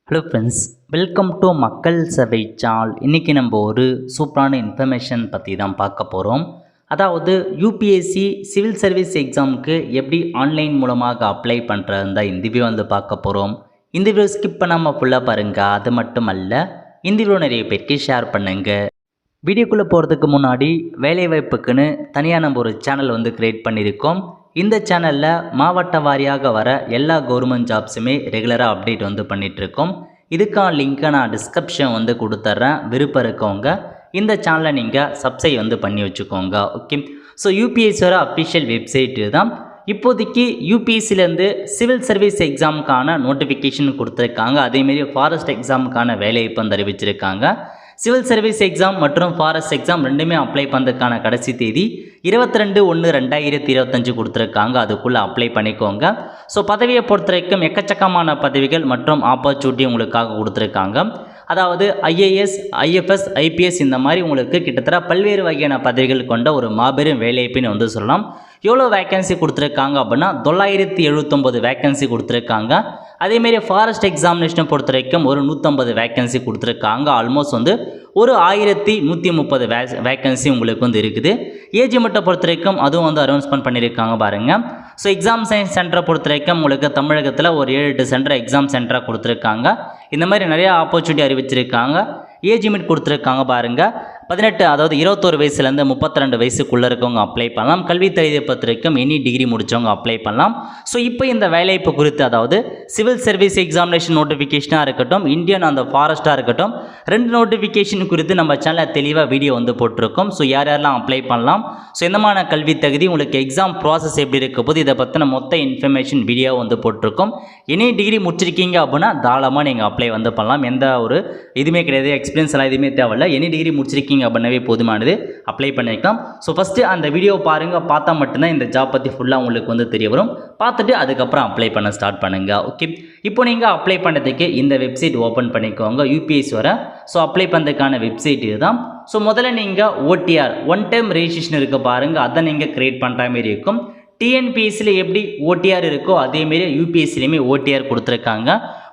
Hello friends, welcome to மக்கள் சேவை channel. இன்றைக்கி நம்ம ஒரு சூப்பரான இன்ஃபர்மேஷன் பற்றி தான் பார்க்க போகிறோம். அதாவது யூபிஎஸ்சி சிவில் சர்வீஸ் எக்ஸாமுக்கு எப்படி ஆன்லைன் மூலமாக அப்ளை பண்ணுறதுன்னு தான் இந்த வீடியோ வந்து பார்க்க போகிறோம். இந்த வீடியோ ஸ்கிப் பண்ணாமல் ஃபுல்லாக பாருங்கள். அது மட்டும் அல்ல, இந்த வீடியோ நிறைய பேருக்கு ஷேர் பண்ணுங்கள். வீடியோக்குள்ளே போகிறதுக்கு முன்னாடி வேலைவாய்ப்புக்குன்னு தனியாக நம்ம ஒரு சேனல் வந்து க்ரியேட் பண்ணியிருக்கோம். இந்த சேனலில் மாவட்ட வாரியாக வர எல்லா கவர்மெண்ட் ஜாப்ஸுமே ரெகுலராக அப்டேட் வந்து பண்ணிகிட்ருக்கோம். இதுக்கான லிங்க்கை நான் டிஸ்கிரிப்ஷன் வந்து கொடுத்துட்றேன். விருப்பம் இருக்கவங்க இந்த சேனலை நீங்கள் சப்ஸ்கிரைப் வந்து பண்ணி வச்சுக்கோங்க. ஓகே, ஸோ யூபிஎஸ்சியோட அஃபிஷியல் வெப்சைட்டு தான். இப்போதைக்கு யூபிஎஸ்சிலேருந்து சிவில் சர்வீஸ் எக்ஸாமுக்கான நோட்டிஃபிகேஷன் கொடுத்துருக்காங்க. அதேமாரி ஃபாரஸ்ட் எக்ஸாமுக்கான வேலைவாய்ப்பு வந்து அறிவிச்சிருக்காங்க. சிவில் சர்வீஸ் எக்ஸாம் மற்றும் ஃபாரஸ்ட் எக்ஸாம் ரெண்டுமே அப்ளை பண்ணுறதுக்கான கடைசி தேதி 22/1/2025 கொடுத்துருக்காங்க. அதுக்குள்ளே அப்ளை பண்ணிக்கோங்க. ஸோ பதவியை பொறுத்த வரைக்கும் எக்கச்சக்கமான பதவிகள் மற்றும் ஆப்பர்ச்சுனிட்டி உங்களுக்காக கொடுத்துருக்காங்க. அதாவது ஐஏஎஸ், ஐஎஃப்எஸ், ஐபிஎஸ் இந்த மாதிரி உங்களுக்கு கிட்டத்தட்ட பல்வேறு வகையான பதவிகள் கொண்ட ஒரு மாபெரும் வேலைவாய்ப்புன்னு வந்து சொல்லலாம். எவ்வளோ வேக்கன்சி கொடுத்துருக்காங்க அப்படின்னா 979 வேக்கன்சி கொடுத்துருக்காங்க. அதேமாரி ஃபாரஸ்ட் எக்ஸாமினேஷனை பொறுத்த வரைக்கும் ஒரு 150 வேக்கன்சி கொடுத்துருக்காங்க. ஆல்மோஸ்ட் வந்து ஒரு 1130 வேக்கன்சி உங்களுக்கு வந்து இருக்குது. ஏஜ் லிமிட்டை பொறுத்த வரைக்கும் அதுவும் வந்து அனௌன்ஸ்மெண்ட் பண்ணியிருக்காங்க பாருங்கள். ஸோ எக்ஸாம் சயின்ஸ் சென்டரை பொறுத்த வரைக்கும் உங்களுக்கு தமிழகத்தில் ஒரு 7-8 சென்டர் எக்ஸாம் சென்டராக கொடுத்துருக்காங்க. இந்த மாதிரி நிறைய ஆப்பர்ச்சுனிட்டி அறிவிச்சிருக்காங்க. ஏஜ் லிமிட் கொடுத்துருக்காங்க பாருங்கள். 18, அதாவது 21 வயசுலேருந்து 32 வயசுக்குள்ளே இருக்கவங்க அப்ளை பண்ணலாம். கல்வி தகுதியை பொறுத்த வரைக்கும் எனி டிகிரி முடித்தவங்க அப்ளை பண்ணலாம். ஸோ இப்போ இந்த வேலைவாய்ப்பு குறித்து, அதாவது சிவில் சர்வீஸ் எக்ஸாமினேஷன் நோட்டிஃபிகேஷனாக இருக்கட்டும், இந்தியன் அந்த ஃபாரஸ்ட்டாக இருக்கட்டும், 2 நோட்டிஃபிகேஷன் குறித்து நம்ம சேனலில் தெளிவாக வீடியோ வந்து போட்டிருக்கோம். ஸோ யார் யாரெல்லாம் அப்ளை பண்ணலாம், ஸோ எந்தமான கல்வி தகுதி, உங்களுக்கு எக்ஸாம் ப்ராசஸ் எப்படி இருக்க போது, இதை பற்றின மொத்த இன்ஃபர்மேஷன் வீடியோ வந்து போட்டிருக்கோம். எனி டிகிரி முடிச்சிருக்கீங்க அப்படின்னா தாராளமாக நீங்கள் அப்ளை வந்து பண்ணலாம். எந்த ஒரு இதுவுமே கிடையாது, எக்ஸ்பீரியன்ஸ் எல்லாம் எதுவுமே தேவையில்லை. எனி டிகிரி முடிச்சிருக்கீங்க அப்படின்னாவே போதுமானது, அப்ளை பண்ணிக்கலாம். ஸோ ஃபஸ்ட்டு அந்த வீடியோ பாருங்கள். பார்த்தா மட்டும்தான் இந்த ஜாப் பற்றி ஃபுல்லாக உங்களுக்கு வந்து தெரிய வரும். பார்த்துட்டு அதுக்கப்புறம் அப்ளை பண்ண ஸ்டார்ட் பண்ணுங்கள். ஓகே, இப்போ நீங்கள் அப்ளை பண்ணுறதுக்கு இந்த வெப்சைட் ஓப்பன் பண்ணிக்கோங்க. யூபிஎஸ்சி வர ஸோ அப்ளை பண்ணுறதுக்கான வெப்சைட் இதுதான். ஸோ முதல்ல நீங்கள் ஓடிஆர் ஒன் டைம் ரெஜிஸ்ட்ரேஷன் இருக்க பாருங்கள், அதை நீங்கள் க்ரியேட் பண்ணுற மாதிரி இருக்கும். டிஎன்பிஎஸ்சியில் எப்படி ஓடிஆர் இருக்கோ அதேமாரி யூபிஎஸ்சிலையுமே ஓடிஆர் கொடுத்துருக்காங்க.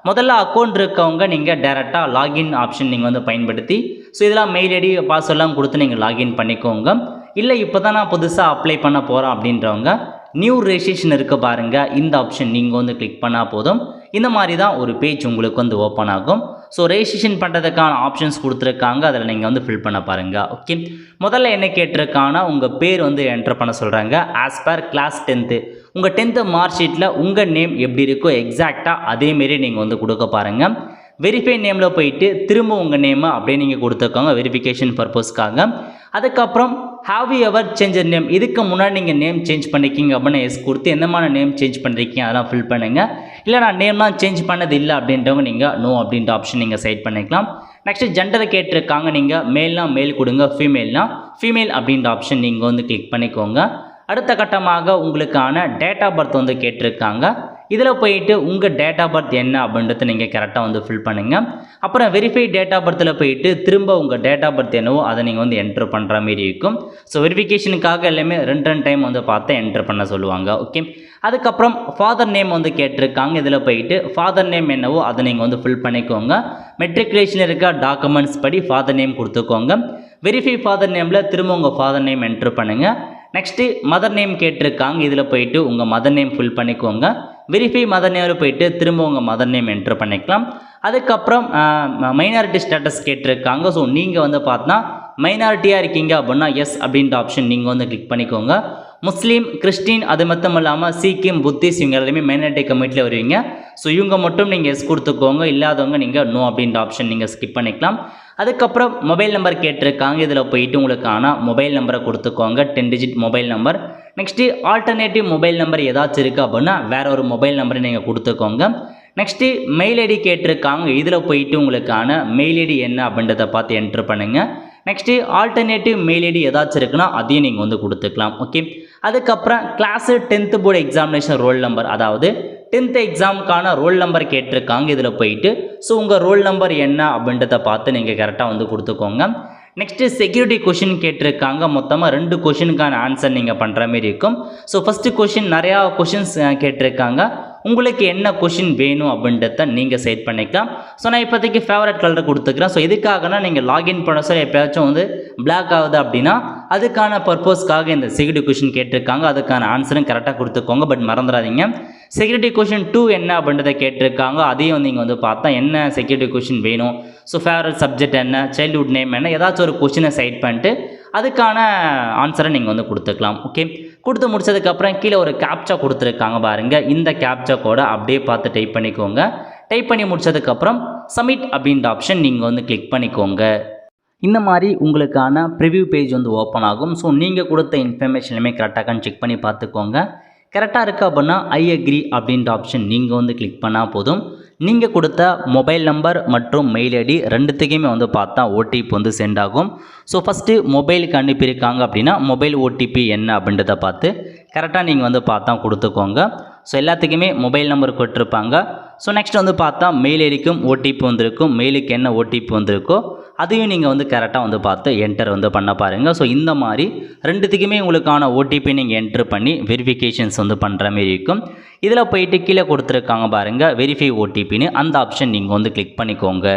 முதல்ல அக்கௌண்ட் இருக்கவங்க நீங்கள் டேரெக்டாக லாகின் ஆப்ஷன் நீங்கள் வந்து பயன்படுத்தி, ஸோ இதெல்லாம் மெயில் ஐடி பாஸ்வேர்ட்லாம் கொடுத்து நீங்கள் லாகின் பண்ணிக்கோங்க. இல்லை இப்போ தான் நான் புதுசாக அப்ளை பண்ண போகிறேன் அப்படின்றவங்க நியூ ரெஜிஸ்ட்ரேஷன் இருக்க பாருங்கள், இந்த ஆப்ஷன் நீங்கள் வந்து கிளிக் பண்ணால் போதும். இந்த மாதிரி தான் ஒரு பேஜ் உங்களுக்கு வந்து ஓப்பன் ஆகும். ஸோ ரெஜிஸ்ட்ரேஷன் பண்ணுறதுக்கான ஆப்ஷன்ஸ் கொடுத்துருக்காங்க, அதில் நீங்கள் வந்து ஃபில் பண்ண பாருங்கள். ஓகே, முதல்ல என்ன கேட்டிருக்காங்கன்னா உங்கள் பேர் வந்து என்டர் பண்ண சொல்கிறாங்க. ஆஸ் பர் கிளாஸ் 10th உங்கள் 10th மார்க் ஷீட்டில் உங்கள் நேம் எப்படி இருக்கோ எக்ஸாக்டாக அதேமாரி நீங்கள் வந்து கொடுக்க பாருங்கள். வெரிஃபை நேமில் போயிட்டு திரும்ப உங்கள் நேமை அப்படியே நீங்கள் கொடுத்துருக்காங்க வெரிஃபிகேஷன் பர்பஸ்க்காக. அதுக்கப்புறம் have you ever change name, இதுக்கு முன்னாடி நீங்கள் நேம் சேஞ்ச் பண்ணிக்கிங்க அப்படின்னா எஸ் கொடுத்து எந்தமான நேம் சேஞ்ச் பண்ணிருக்கீங்க அதெல்லாம் ஃபில் பண்ணுங்கள். இல்லை நான் நேம்லாம் சேஞ்ச் பண்ணது இல்லை அப்படின்றவங்க நீங்கள் நோ அப்படின்ற ஆப்ஷன் நீங்கள் செலக்ட் பண்ணிக்கலாம். நெக்ஸ்ட்டு ஜெண்டரை கேட்டிருக்காங்க, நீங்கள் மேல்னா மேல் கொடுங்க, ஃபீமேல்னா ஃபீமேல் அப்படின்ற ஆப்ஷன் நீங்கள் வந்து கிளிக் பண்ணிக்கோங்க. அடுத்த கட்டமாக உங்களுக்கான டேட் ஆஃப் பர்த் வந்து கேட்டிருக்காங்க. இதில் போயிட்டு உங்கள் டேட் ஆஃப் பர்த் என்ன அப்படின்றத நீங்கள் கரெக்டாக வந்து ஃபில் பண்ணுங்கள். அப்புறம் வெரிஃபை டேட் ஆஃப் பர்த்தில் போயிட்டு திரும்ப உங்கள் டேட் ஆஃப் பர்த் என்னவோ அதை நீங்கள் வந்து என்ட்ரு பண்ணுற மாரி இருக்கும். ஸோ வெரிஃபிகேஷனுக்காக எல்லாமே 2 டைம் வந்து பார்த்து என்ட்ரு பண்ண சொல்லுவாங்க. ஓகே, அதுக்கப்புறம் ஃபாதர் நேம் வந்து கேட்டிருக்காங்க. இதில் போயிட்டு ஃபாதர் நேம் என்னவோ அதை நீங்கள் வந்து ஃபில் பண்ணிக்கோங்க. மெட்ரிகுலேஷன் இருக்க டாக்குமெண்ட்ஸ் படி ஃபாதர் நேம் கொடுத்துக்கோங்க. வெரிஃபை ஃபாதர் நேமில் திரும்ப உங்கள் ஃபாதர் நேம் என்ட்ரு பண்ணுங்கள். நெக்ஸ்ட்டு மதர் நேம் கேட்டிருக்காங்க. இதில் போயிட்டு உங்கள் மதர் நேம் ஃபில் பண்ணிக்கோங்க. வெரிஃபை மதர் நேமில் போயிட்டு திரும்ப உங்கள் மதர் நேம் என்ட்ரு பண்ணிக்கலாம். அதுக்கப்புறம் மைனாரிட்டி ஸ்டேட்டஸ் கேட்டிருக்காங்க. ஸோ நீங்கள் வந்து பார்த்தா மைனாரிட்டியாக இருக்கீங்க அப்படின்னா எஸ் அப்படின்ற ஆப்ஷன் நீங்கள் வந்து கிளிக் பண்ணிக்கோங்க. முஸ்லீம், கிறிஸ்டின், அது மட்டும் இல்லாமல் சீக்கியம், புத்திஸ்ட் இவங்க எல்லாமே மைனாரிட்டி கமிட்டியில் வருவீங்க. ஸோ இவங்க மட்டும் நீங்கள் எஸ் கொடுத்துக்கோங்க. இல்லாதவங்க நீங்கள் நோ அப்படின்ற ஆப்ஷன் நீங்கள் ஸ்கிப் பண்ணிக்கலாம். அதுக்கப்புறம் மொபைல் நம்பர் கேட்டிருக்காங்க. இதில் போயிட்டு உங்களுக்கான மொபைல் நம்பரை கொடுத்துக்கோங்க, 10 digit mobile number. Next alternative mobile number ஏதாச்சும் இருக்குது அப்படின்னா வேறு ஒரு மொபைல் நம்பரை நீங்கள் கொடுத்துக்கோங்க. நெக்ஸ்ட்டு மெயில் ஐடி கேட்டிருக்காங்க. இதில் போயிட்டு உங்களுக்கான மெயில் ஐடி என்ன அப்படின்றத பார்த்து என்ட்ரு பண்ணுங்கள். நெக்ஸ்ட்டு ஆல்டர்னேட்டிவ் மெயில் ஐடி ஏதாச்சும் இருக்குன்னா அதையும் நீங்கள் வந்து கொடுத்துக்கலாம். ஓகே, அதுக்கப்புறம் class 10th board examination roll number, அதாவது 10th எக்ஸாமுக்கான ரோல் நம்பர் கேட்டிருக்காங்க. இதில் போயிட்டு ஸோ உங்கள் ரோல் நம்பர் என்ன அப்படின்றத பார்த்து நீங்கள் கரெக்டாக வந்து கொடுத்துக்கோங்க. நெக்ஸ்ட்டு செக்யூரிட்டி கொஷின் கேட்டிருக்காங்க. மொத்தமாக 2 கொஷினுக்கான ஆன்சர் நீங்கள் பண்ணுற மாரி இருக்கும். ஸோ ஃபஸ்ட்டு கொஷின் நிறையா கொஷின்ஸ் கேட்டிருக்காங்க. உங்களுக்கு என்ன கொஷின் வேணும் அப்படின்றத நீங்கள் செட் பண்ணிக்கலாம். ஸோ நான் இப்போதைக்கு ஃபேவரட் கலர் கொடுத்துக்கிறேன். ஸோ இதுக்காகனா நீங்கள் லாகின் பண்ண சார் எப்போயாச்சும் வந்து பிளாக் ஆகுது அப்படின்னா அதுக்கான பர்பஸ்க்காக இந்த செக்யூரிட்டி கொஷின் கேட்டிருக்காங்க. அதுக்கான ஆன்சரும் கரெக்டாக கொடுத்துக்கோங்க. பட் மறந்துடாதீங்க, செக்யூரிட்டி கொஷின் 2 என்ன அப்படின்றத கேட்டிருக்காங்க. அதையும் நீங்கள் வந்து பார்த்தா என்ன செக்யூரிட்டி கொஷின் வேணும், ஸோ ஃபேவரட் சப்ஜெக்ட் என்ன, சைல்டுஹுட் நேம் என்ன, ஏதாச்சும் ஒரு கொஷினை செட் பண்ணிட்டு அதுக்கான ஆன்சரை நீங்கள் வந்து கொடுத்துக்கலாம். ஓகே, கொடுத்து முடிச்சதுக்கப்புறம் கீழே ஒரு கேப்சா கொடுத்துருக்காங்க பாருங்கள். இந்த கேப்சா கோடை அப்படியே பார்த்து டைப் பண்ணிக்கோங்க. டைப் பண்ணி முடிச்சதுக்கப்புறம் சப்மிட் அப்படின்ற ஆப்ஷன் நீங்கள் வந்து கிளிக் பண்ணிக்கோங்க. இந்த மாதிரி உங்களுக்கான ப்ரிவ்யூ பேஜ் வந்து ஓப்பன் ஆகும். ஸோ நீங்கள் கொடுத்த இன்ஃபர்மேஷன் எல்லாமே கரெக்டாகான்னு செக் பண்ணி பார்த்துக்கோங்க. கரெக்டாக இருக்குது அப்படின்னா ஐ அக்ரி அப்படின்ற ஆப்ஷன் நீங்கள் வந்து கிளிக் பண்ணால் போதும். நீங்கள் கொடுத்த மொபைல் நம்பர் மற்றும் மெயில் ஐடி ரெண்டுத்துக்குமே வந்து பார்த்தா ஓடிபி வந்து சென்ட் ஆகும். ஸோ ஃபஸ்ட்டு மொபைலுக்கு அனுப்பியிருக்காங்க அப்படின்னா மொபைல் ஓடிபி என்ன அப்படின்றத பார்த்து கரெக்டாக நீங்கள் வந்து பார்த்தா கொடுத்துக்கோங்க. ஸோ எல்லாத்துக்குமே மொபைல் நம்பர் கொடுத்துருப்பாங்க. ஸோ நெக்ஸ்ட் வந்து பார்த்தா மெயில் ஐடிக்கும் ஓடிபி வந்திருக்கும். மெயிலுக்கு என்ன ஓடிபி வந்திருக்கோ அதையும் நீங்கள் வந்து கரெக்டாக வந்து பார்த்து என்டர் வந்து பண்ண பாருங்கள். ஸோ இந்த மாதிரி ரெண்டுத்துக்குமே உங்களுக்கான ஓடிபி நீங்கள் என்ட்ரு பண்ணி வெரிஃபிகேஷன்ஸ் வந்து பண்ணுற மாரி இருக்கும். இதில் போயிட்டு கீழே கொடுத்துருக்காங்க பாருங்கள் வெரிஃபை ஓடிபின்னு, அந்த ஆப்ஷன் நீங்கள் வந்து கிளிக் பண்ணிக்கோங்க.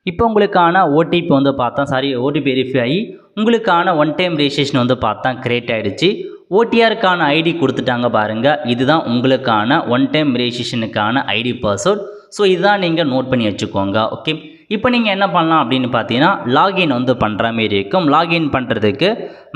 இப்போ உங்களுக்கான ஓடிபி வந்து பார்த்தா ஓடிபி வெரிஃபை ஆகி உங்களுக்கான ஒன் டைம் ரெஜிஸ்ட்ரேஷன் வந்து பார்த்தா கிரியேட் ஆகிடுச்சு. ஓடிஆருக்கான ஐடி கொடுத்துட்டாங்க பாருங்கள். இதுதான் உங்களுக்கான ஒன் டைம் ரெஜிஸ்ட்ரேஷனுக்கான ஐடி பாஸ்வேர்ட். ஸோ இதுதான் நீங்கள் நோட் பண்ணி வச்சுக்கோங்க. ஓகே, இப்போ நீங்கள் என்ன பண்ணலாம் அப்படின்னு பார்த்தீங்கன்னா லாகின் வந்து பண்ணுற மாரி இருக்கும். லாகின் பண்ணுறதுக்கு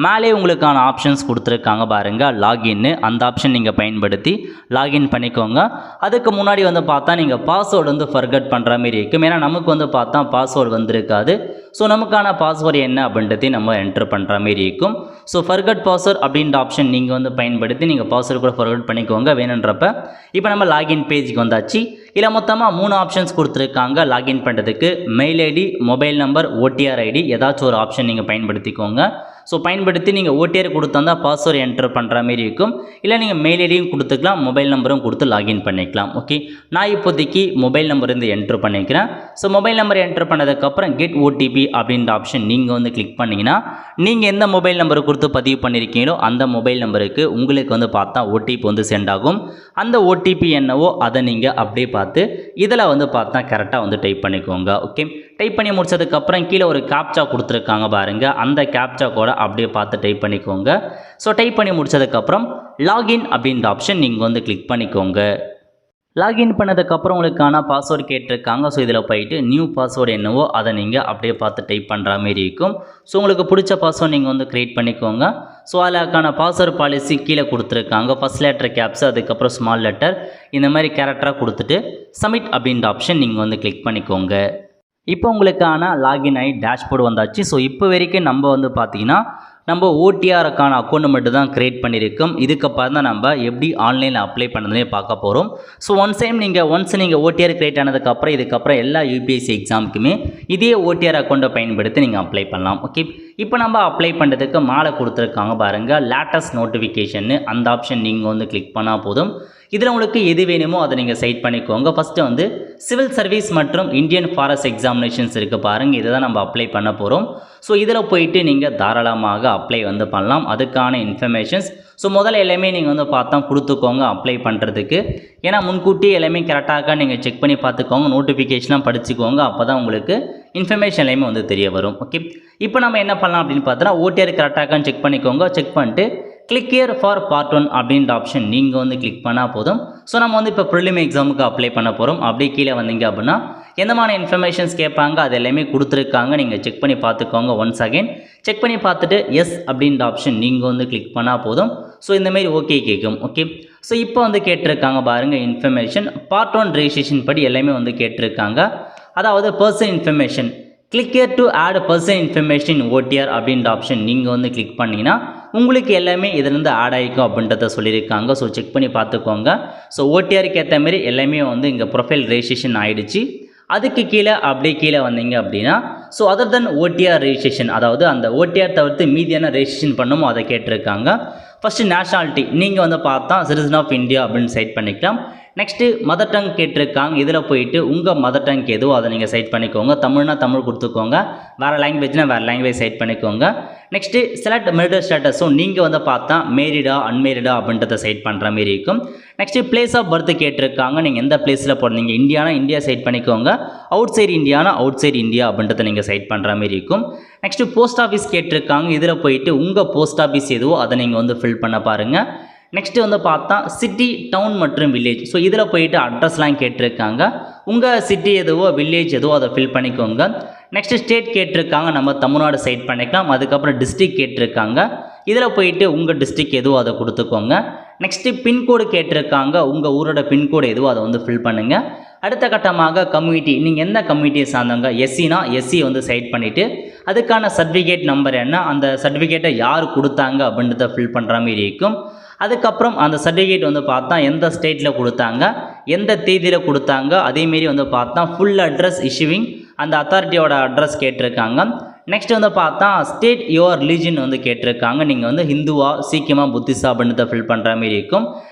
மேலே உங்களுக்கான ஆப்ஷன்ஸ் கொடுத்துருக்காங்க பாருங்கள் லாகின்னு, அந்த ஆப்ஷன் நீங்கள் பயன்படுத்தி லாகின் பண்ணிக்கோங்க. அதுக்கு முன்னாடி வந்து பார்த்தா நீங்கள் பாஸ்வேர்டு வந்து ஃபர்கட் பண்ணுற மாரி இருக்கும். ஏன்னா நமக்கு வந்து பார்த்தா பாஸ்வேர்டு வந்திருக்காது. ஸோ நமக்கான பாஸ்வேர்டு என்ன அப்படின்றதையும் நம்ம என்ட்ரு பண்ணுற மாரி இருக்கும். ஸோ ஃபர்கட் பாஸ்வேர்டு அப்படின்ற ஆப்ஷன் நீங்கள் வந்து பயன்படுத்தி நீங்கள் பாஸ்வேர்டு கூட ஃபர்கட் பண்ணிக்கோங்க வேணுன்றப்ப. இப்போ நம்ம லாகின் பேஜுக்கு வந்தாச்சு. இதில் மொத்தமாக 3 ஆப்ஷன்ஸ் கொடுத்துருக்காங்க லாகின் பண்ணுறதுக்கு. Mail ID, mobile number, OTR ID, ஏதாச்சும் ஒரு ஆப்ஷன் நீங்கள் பயன்படுத்திக்கோங்க. ஸோ பயன்படுத்தி நீங்கள் ஓடிஆர் கொடுத்தா பாஸ்வேர்டு என்டர் பண்ணுற மாரி இருக்கும். இல்லை நீங்கள் மெயில் ஐடியும் கொடுத்துக்கலாம், மொபைல் நம்பரும் கொடுத்து லாகின் பண்ணிக்கலாம். ஓகே, நான் இப்போதைக்கு மொபைல் நம்பர் வந்து என்ட்ரு பண்ணிக்கிறேன். ஸோ மொபைல் நம்பர் என்ட்ரு பண்ணதுக்கப்புறம் கெட் ஓடிபி அப்படின்ற ஆப்ஷன் நீங்கள் வந்து கிளிக் பண்ணிங்கன்னா நீங்கள் எந்த மொபைல் நம்பரை கொடுத்து பதிவு பண்ணியிருக்கீங்களோ அந்த மொபைல் நம்பருக்கு உங்களுக்கு வந்து பார்த்தா ஓடிபி வந்து சென்ட் ஆகும். அந்த ஓடிபி என்னவோ அதை நீங்கள் அப்படியே பார்த்து இதில் வந்து பார்த்தா கரெக்டாக வந்து டைப் பண்ணிக்கோங்க. ஓகே, டைப் பண்ணி முடிச்சதுக்கப்புறம் கீழே ஒரு கேப்சா கொடுத்துருக்காங்க பாருங்கள். அந்த கேப்சா கூட அப்படியே பார்த்து டைப் பண்ணிக்கோங்க. ஸோ டைப் பண்ணி முடிச்சதுக்கப்புறம் லாகின் அப்படின்ற ஆப்ஷன் நீங்கள் வந்து கிளிக் பண்ணிக்கோங்க. லாகின் பண்ணதுக்கப்புறம் உங்களுக்கான பாஸ்வேர்டு கேட்டிருக்காங்க. ஸோ இதில் போயிட்டு நியூ பாஸ்வேர்டு என்னவோ அதை நீங்கள் அப்படியே பார்த்து டைப் பண்ணுற மாரி இருக்கும். ஸோ உங்களுக்கு பிடிச்ச பாஸ்வேர்டு நீங்கள் வந்து க்ரியேட் பண்ணிக்கோங்க. ஸோ அதுக்கான பாஸ்வேர்டு பாலிசி கீழே கொடுத்துருக்காங்க. ஃபஸ்ட் லெட்டர் கேப்ஸ், அதுக்கப்புறம் ஸ்மால் லெட்டர், இந்த மாதிரி கேரக்டராக கொடுத்துட்டு சப்மிட் அப்படின்ற ஆப்ஷன் நீங்கள் வந்து கிளிக் பண்ணிக்கோங்க. இப்போ உங்களுக்கான லாகின் ஆகி டேஷ்போர்டு வந்தாச்சு. ஸோ இப்போ வரைக்கும் நம்ம வந்து பார்த்தீங்கன்னா நம்ம ஓடிஆருக்கான அக்கௌண்ட் மட்டும் தான் க்ரியேட் பண்ணியிருக்கோம். இதுக்கப்புறம் தான் நம்ம எப்படி ஆன்லைனில் அப்ளை பண்ணதுனே பார்க்க போகிறோம். ஸோ ஒன்ஸ் நீங்கள் ஓடிஆர் க்ரியேட் ஆனதுக்கப்புறம் இதுக்கப்புறம் எல்லா யூபிஎஸ்சி எக்ஸாமுக்குமே இதே ஓடிஆர் அக்கௌண்ட்டை பயன்படுத்தி நீங்கள் அப்ளை பண்ணலாம். ஓகே, இப்போ நம்ம அப்ளை பண்ணுறதுக்கு மேலே கொடுத்துருக்காங்க பாருங்கள் லேட்டஸ்ட் நோட்டிஃபிகேஷன்னு, அந்த ஆப்ஷன் நீங்கள் வந்து கிளிக் பண்ணால் போதும். இதில் உங்களுக்கு எது வேணுமோ அதை நீங்கள் செட் பண்ணிக்கோங்க. ஃபஸ்ட்டு வந்து சிவில் சர்வீஸ் மற்றும் இந்தியன் ஃபாரஸ்ட் எக்ஸாமினேஷன்ஸ் இருக்குது பாருங்கள், இதை தான் நம்ம அப்ளை பண்ண போகிறோம். ஸோ இதில் போயிட்டு நீங்கள் தாராளமாக அப்ளை வந்து பண்ணலாம். அதுக்கான இன்ஃபர்மேஷன்ஸ் ஸோ முதல்ல எல்லாமே நீங்கள் வந்து பார்த்தா கொடுத்துக்கோங்க அப்ளை பண்ணுறதுக்கு. ஏன்னா முன்கூட்டியே எல்லாமே கரெக்டாக நீங்கள் செக் பண்ணி பார்த்துக்கோங்க, நோட்டிஃபிகேஷன்லாம் படிச்சுக்கோங்க. அப்போ தான் உங்களுக்கு இன்ஃபர்மேஷன் எல்லாமே வந்து தெரிய வரும். ஓகே, இப்போ நம்ம என்ன பண்ணலாம் அப்படின்னு பார்த்தோன்னா ஓடிஆர் கரெக்டாகான்னு செக் பண்ணிக்கோங்க. செக் பண்ணிட்டு கிளிக் ஹியர் ஃபார் பார்ட் 1 அப்படின்ற ஆப்ஷன் நீங்கள் வந்து கிளிக் பண்ணால் போதும். ஸோ நம்ம வந்து இப்போ ப்ரிலிம் எக்ஸாமுக்கு அப்ளை பண்ண போகிறோம். அப்படியே கீழே வந்தீங்க அப்படின்னா எந்த மாதிரி இன்ஃபர்மேஷன்ஸ் கேட்பாங்க அது எல்லாமே கொடுத்துருக்காங்க. நீங்கள் செக் பண்ணி பார்த்துக்கோங்க. ஒன்ஸ் அகைன் செக் பண்ணி பார்த்துட்டு எஸ் அப்படின்ற ஆப்ஷன் நீங்கள் வந்து கிளிக் பண்ணால் போதும். ஸோ இந்தமாரி ஓகே கேட்கும். ஓகே, ஸோ இப்போ வந்து கேட்டிருக்காங்க பாருங்கள் இன்ஃபர்மேஷன் பார்ட் 1 ரெஜிஸ்ட்ரேஷன் படி எல்லாமே வந்து கேட்டிருக்காங்க. அதாவது person information click here to add person information OTR அப்படின்ற ஆப்ஷன் நீங்கள் வந்து கிளிக் பண்ணிங்கன்னா உங்களுக்கு எல்லாமே இதிலேருந்து ஆட் ஆகிக்கும் அப்படின்றத சொல்லியிருக்காங்க. ஸோ செக் பண்ணி பார்த்துக்கோங்க. ஸோ ஓடிஆருக்கு ஏற்ற மாதிரி எல்லாமே வந்து இங்கே ப்ரொஃபைல் ரெஜிஸ்ட்ரேஷன் ஆகிடுச்சு. அதுக்கு கீழே அப்படியே கீழே வந்தீங்க அப்படின்னா ஸோ அதர் தென் ஓடிஆர் ரெஜிஸ்ட்ரேஷன், அதாவது அந்த ஓடிஆர் தவிர்த்து மீதியான ரெஜிஸ்ட்ரேஷன் பண்ணுமோ அதை கேட்டிருக்காங்க. ஃபஸ்ட்டு நேஷனாலிட்டி நீங்கள் வந்து பார்த்தா சிட்டிசன் ஆஃப் இந்தியா அப்படின்னு செட் பண்ணிக்கலாம். நெக்ஸ்ட்டு மதர் டங் கேட்டிருக்காங்க. இதில் போயிட்டு உங்கள் மதர் டங் எதுவோ அதை நீங்கள் செட் பண்ணிக்கோங்க. தமிழ்னா தமிழ் கொடுத்துக்கோங்க, வேறு லாங்குவேஜ்னால் வேறு லாங்குவேஜ் செட் பண்ணிக்கோங்க. Next select marital status. So நீங்கள் வந்து பார்த்தா மேரிடா அன்மேரிடா அப்படின்றத செட் பண்ணுற மாரி இருக்கும். நெக்ஸ்ட்டு பிளேஸ் ஆஃப் பர்த் கேட்டிருக்காங்க. நீங்கள் எந்த பிளேஸில் போடுறீங்க, இந்தியானா இந்தியா செட் பண்ணிக்கோங்க, out side Indiana out side India அப்படின்றத நீங்கள் செட் பண்ணுற மாரி இருக்கும். நெக்ஸ்ட்டு போஸ்ட் ஆஃபீஸ் கேட்டிருக்காங்க. இதில் போயிட்டு உங்கள் போஸ்ட் ஆஃபீஸ் எதுவோ அதை நீங்கள் வந்து ஃபில் பண்ண பாருங்கள். நெக்ஸ்ட்டு வந்து பார்த்தா சிட்டி, டவுன் மற்றும் வில்லேஜ். ஸோ இதில் போயிட்டு அட்ரஸ்லாம் கேட்டிருக்காங்க. உங்கள் சிட்டி எதுவோ வில்லேஜ் எதுவோ அதை ஃபில் பண்ணிக்கோங்க. நெக்ஸ்ட்டு ஸ்டேட் கேட்டிருக்காங்க, நம்ம தமிழ்நாடு சைட் பண்ணிக்கலாம். அதுக்கப்புறம் டிஸ்ட்ரிக் கேட்டிருக்காங்க. இதில் போயிட்டு உங்கள் டிஸ்ட்ரிக் எதுவோ அதை கொடுத்துக்கோங்க. நெக்ஸ்ட்டு பின்கோடு கேட்டிருக்காங்க. உங்கள் ஊரோட பின்கோடு எதுவோ அதை வந்து ஃபில் பண்ணுங்கள். அடுத்த கட்டமாக கம்யூனிட்டி, நீங்கள் எந்த கம்யூனிட்டியை சார்ந்தவங்க, எஸ்சினா எஸ்சி வந்து செட் பண்ணிவிட்டு அதுக்கான சர்டிஃபிகேட் நம்பர் என்ன, அந்த சர்டிஃபிகேட்டை யார் கொடுத்தாங்க அப்படின்றத ஃபில் பண்ணுற மாதிரி இருக்கும். அதுக்கப்புறம் அந்த சர்டிஃபிகேட் வந்து பார்த்தா எந்த ஸ்டேட்டில் கொடுத்தாங்க, எந்த தேதியில் கொடுத்தாங்க, அதேமாரி வந்து பார்த்தா ஃபுல் அட்ரஸ் இஷ்யூவிங் அந்த அத்தாரிட்டியோட அட்ரஸ் கேட்டிருக்காங்க. நெக்ஸ்ட் வந்து பார்த்தா ஸ்டேட் யுவர் ரிலீஜன் வந்து கேட்டிருக்காங்க. நீங்கள் வந்து ஹிந்துவா, சீக்கியமா, புத்திஸா அப்படின்றத ஃபில் பண்ணுற மாதிரி இருக்கும்.